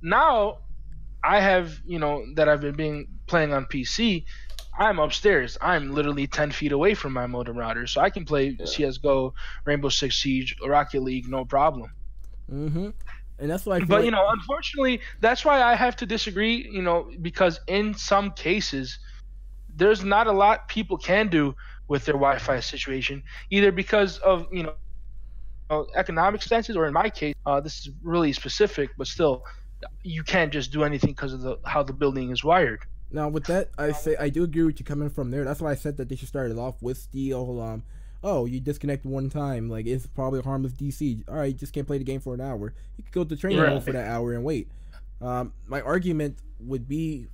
Now I have that I've been playing on PC. I'm upstairs. I'm literally 10 feet away from my modem router, so I can play CS:GO, Rainbow Six Siege, Rocket League, no problem. And that's why. But unfortunately, that's why I have to disagree. Because in some cases, there's not a lot people can do with their Wi-Fi situation, either because of economic stances, or in my case, this is really specific, but still, you can't just do anything because of how the building is wired. Now, with that, I do agree with you coming from there. That's why I said that they should start it off with the whole, you disconnect one time, like it's probably a harmless DC. All right, you just can't play the game for an hour. You could go to training mode for that hour and wait. My argument would be,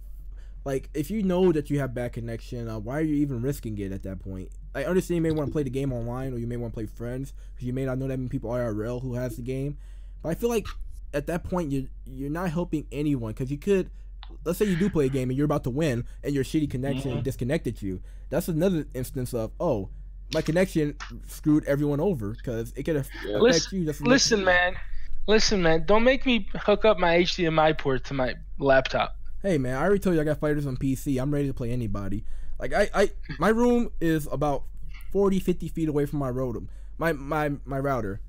like, if you know that you have bad connection, why are you even risking it at that point? I understand you may want to play the game online, or you may want to play friends, because you may not know that many people IRL who has the game. But I feel like at that point you're not helping anyone, because you could. Let's say you do play a game and you're about to win and your shitty connection disconnected you. That's another instance of, my connection screwed everyone over because it could affect you. Listen, man. Don't make me hook up my HDMI port to my laptop. Hey, man, I already told you I got fighters on PC. I'm ready to play anybody. Like, my room is about 40, 50 feet away from my router. My router.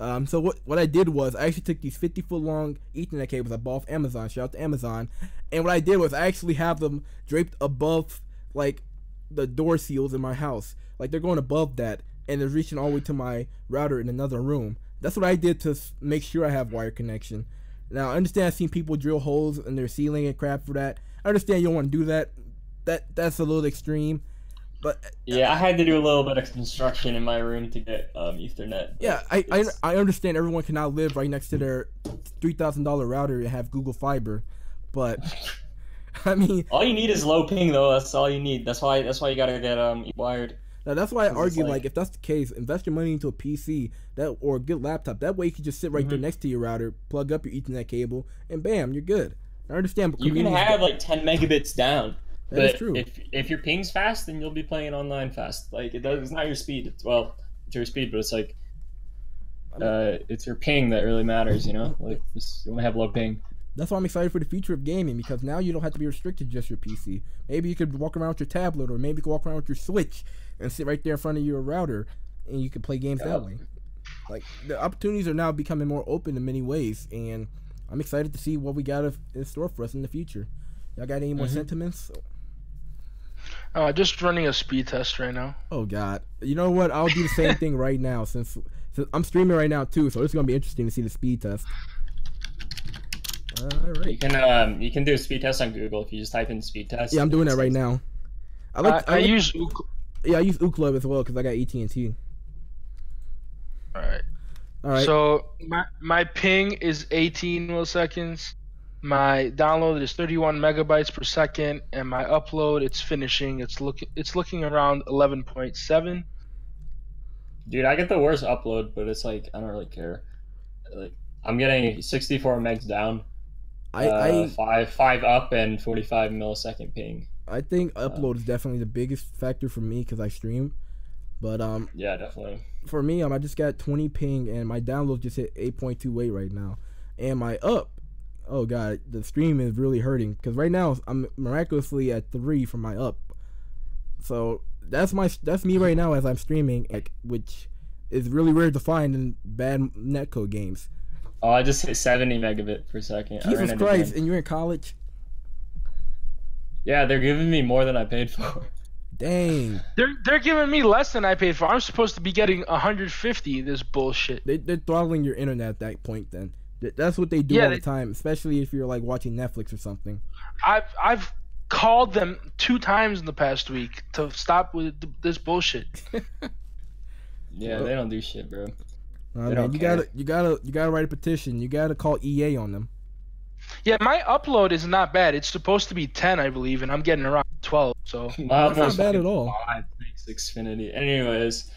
So what I did was I actually took these 50-foot long Ethernet cables I bought off Amazon. Shout out to Amazon. And what I did was I actually have them draped above like the door seals in my house. Like they're going above that, and they're reaching all the way to my router in another room. That's what I did to make sure I have wire connection. Now I understand I've seen people drill holes in their ceiling and crap for that. I understand you don't want to do that. That's a little extreme. But I had to do a little bit of construction in my room to get Ethernet. Yeah, I understand everyone cannot live right next to their $3,000 router and have Google Fiber, but I mean, all you need is low ping though. That's all you need. That's why you gotta get wired. now that's why I 'Cause argue it's like if that's the case, invest your money into a PC that or a good laptop. That way you can just sit right there next to your router, plug up your Ethernet cable, and bam, you're good. I understand. You can have like 10 megabits down. That is true. If your ping's fast, then you'll be playing online fast. Like it's not your speed. It's your speed, but it's like it's your ping that really matters. You know, like just, you want to have low ping. That's why I'm excited for the future of gaming, because now you don't have to be restricted to just your PC. Maybe you could walk around with your tablet, or maybe you could walk around with your Switch and sit right there in front of your router, and you could play games that way. Like the opportunities are now becoming more open in many ways, and I'm excited to see what we got in store for us in the future. Y'all got any more sentiments? Just running a speed test right now. Oh God! You know what? I'll do the same thing right now since I'm streaming right now too. So it's gonna be interesting to see the speed test. All right. You can do a speed test on Google if you just type in speed test. Yeah, I'm doing that right now. I use Yeah, I use Ookla as well because I got AT&T. All right. So my ping is 18 milliseconds. My download is 31 megabytes per second, and my upload, it's finishing. It's looking around 11.7. Dude, I get the worst upload, but it's like I don't really care. Like I'm getting 64 megs down. Five up and 45 millisecond ping. I think upload is definitely the biggest factor for me because I stream. But yeah, definitely. For me, I just got 20 ping and my download just hit 8.28 right now, and my up. Oh God, the stream is really hurting because right now I'm miraculously at 3 for my up. So that's me right now as I'm streaming, which is really rare to find in bad netcode games. Oh, I just hit 70 megabit per second. Jesus Christ, and you're in college? Yeah, they're giving me more than I paid for. Dang. They're giving me less than I paid for. I'm supposed to be getting 150. This bullshit. They're throttling your internet at that point. Then that's what they do all the time, especially if you're like watching Netflix or something. I've called them 2 times in the past week to stop with this bullshit. Yeah, they don't do shit, bro. Man, you gotta write a petition. You gotta call EA on them. Yeah, my upload is not bad. It's supposed to be 10, I believe, and I'm getting around 12. So that's not bad at all. Thanks, Xfinity. Anyways,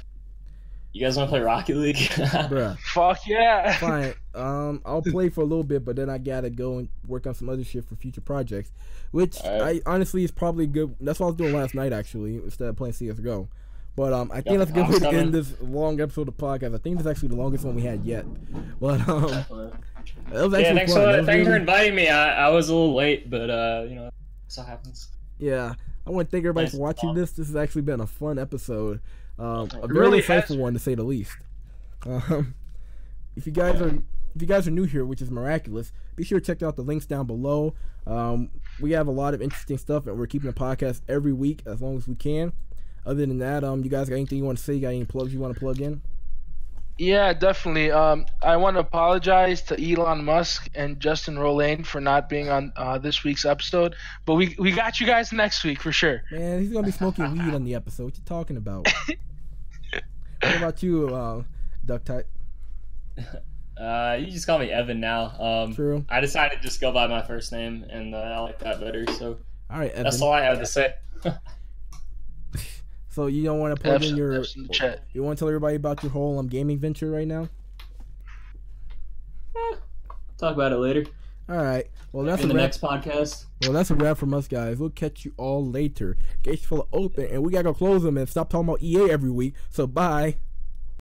you guys want to play Rocket League? Bruh. Fuck yeah. Fine. I'll play for a little bit, but then I gotta go and work on some other shit for future projects, which I honestly is probably good. That's what I was doing last night actually, instead of playing CS:GO. But I think that's a good way to end this long episode of podcast. I think this is actually the longest one we had yet. But it was actually fun. Thanks for inviting me. I was a little late, but that's what happens. Yeah, I want to thank everybody for watching this. This has actually been a fun episode, a very insightful one to say the least. If you guys are new here, which is miraculous, be sure to check out the links down below. We have a lot of interesting stuff, and we're keeping the podcast every week as long as we can. Other than that, you guys got anything you want to say? You got any plugs you want to plug in? Yeah, definitely. I want to apologize to Elon Musk and Justin Rollane for not being on this week's episode, but we got you guys next week for sure. Man, he's gonna be smoking weed on the episode. What you talking about? What about you, Duck Type? You just call me Evan now. True. I decided to just go by my first name, and I like that better. So all right, Evan. That's all I have to say. So you don't want to plug in your? In the chat. You want to tell everybody about your whole gaming venture right now? Talk about it later. All right. Well, that's in the next podcast. Well, that's a wrap from us, guys. We'll catch you all later. Gates full of open, and we gotta go close them and stop talking about EA every week. So bye.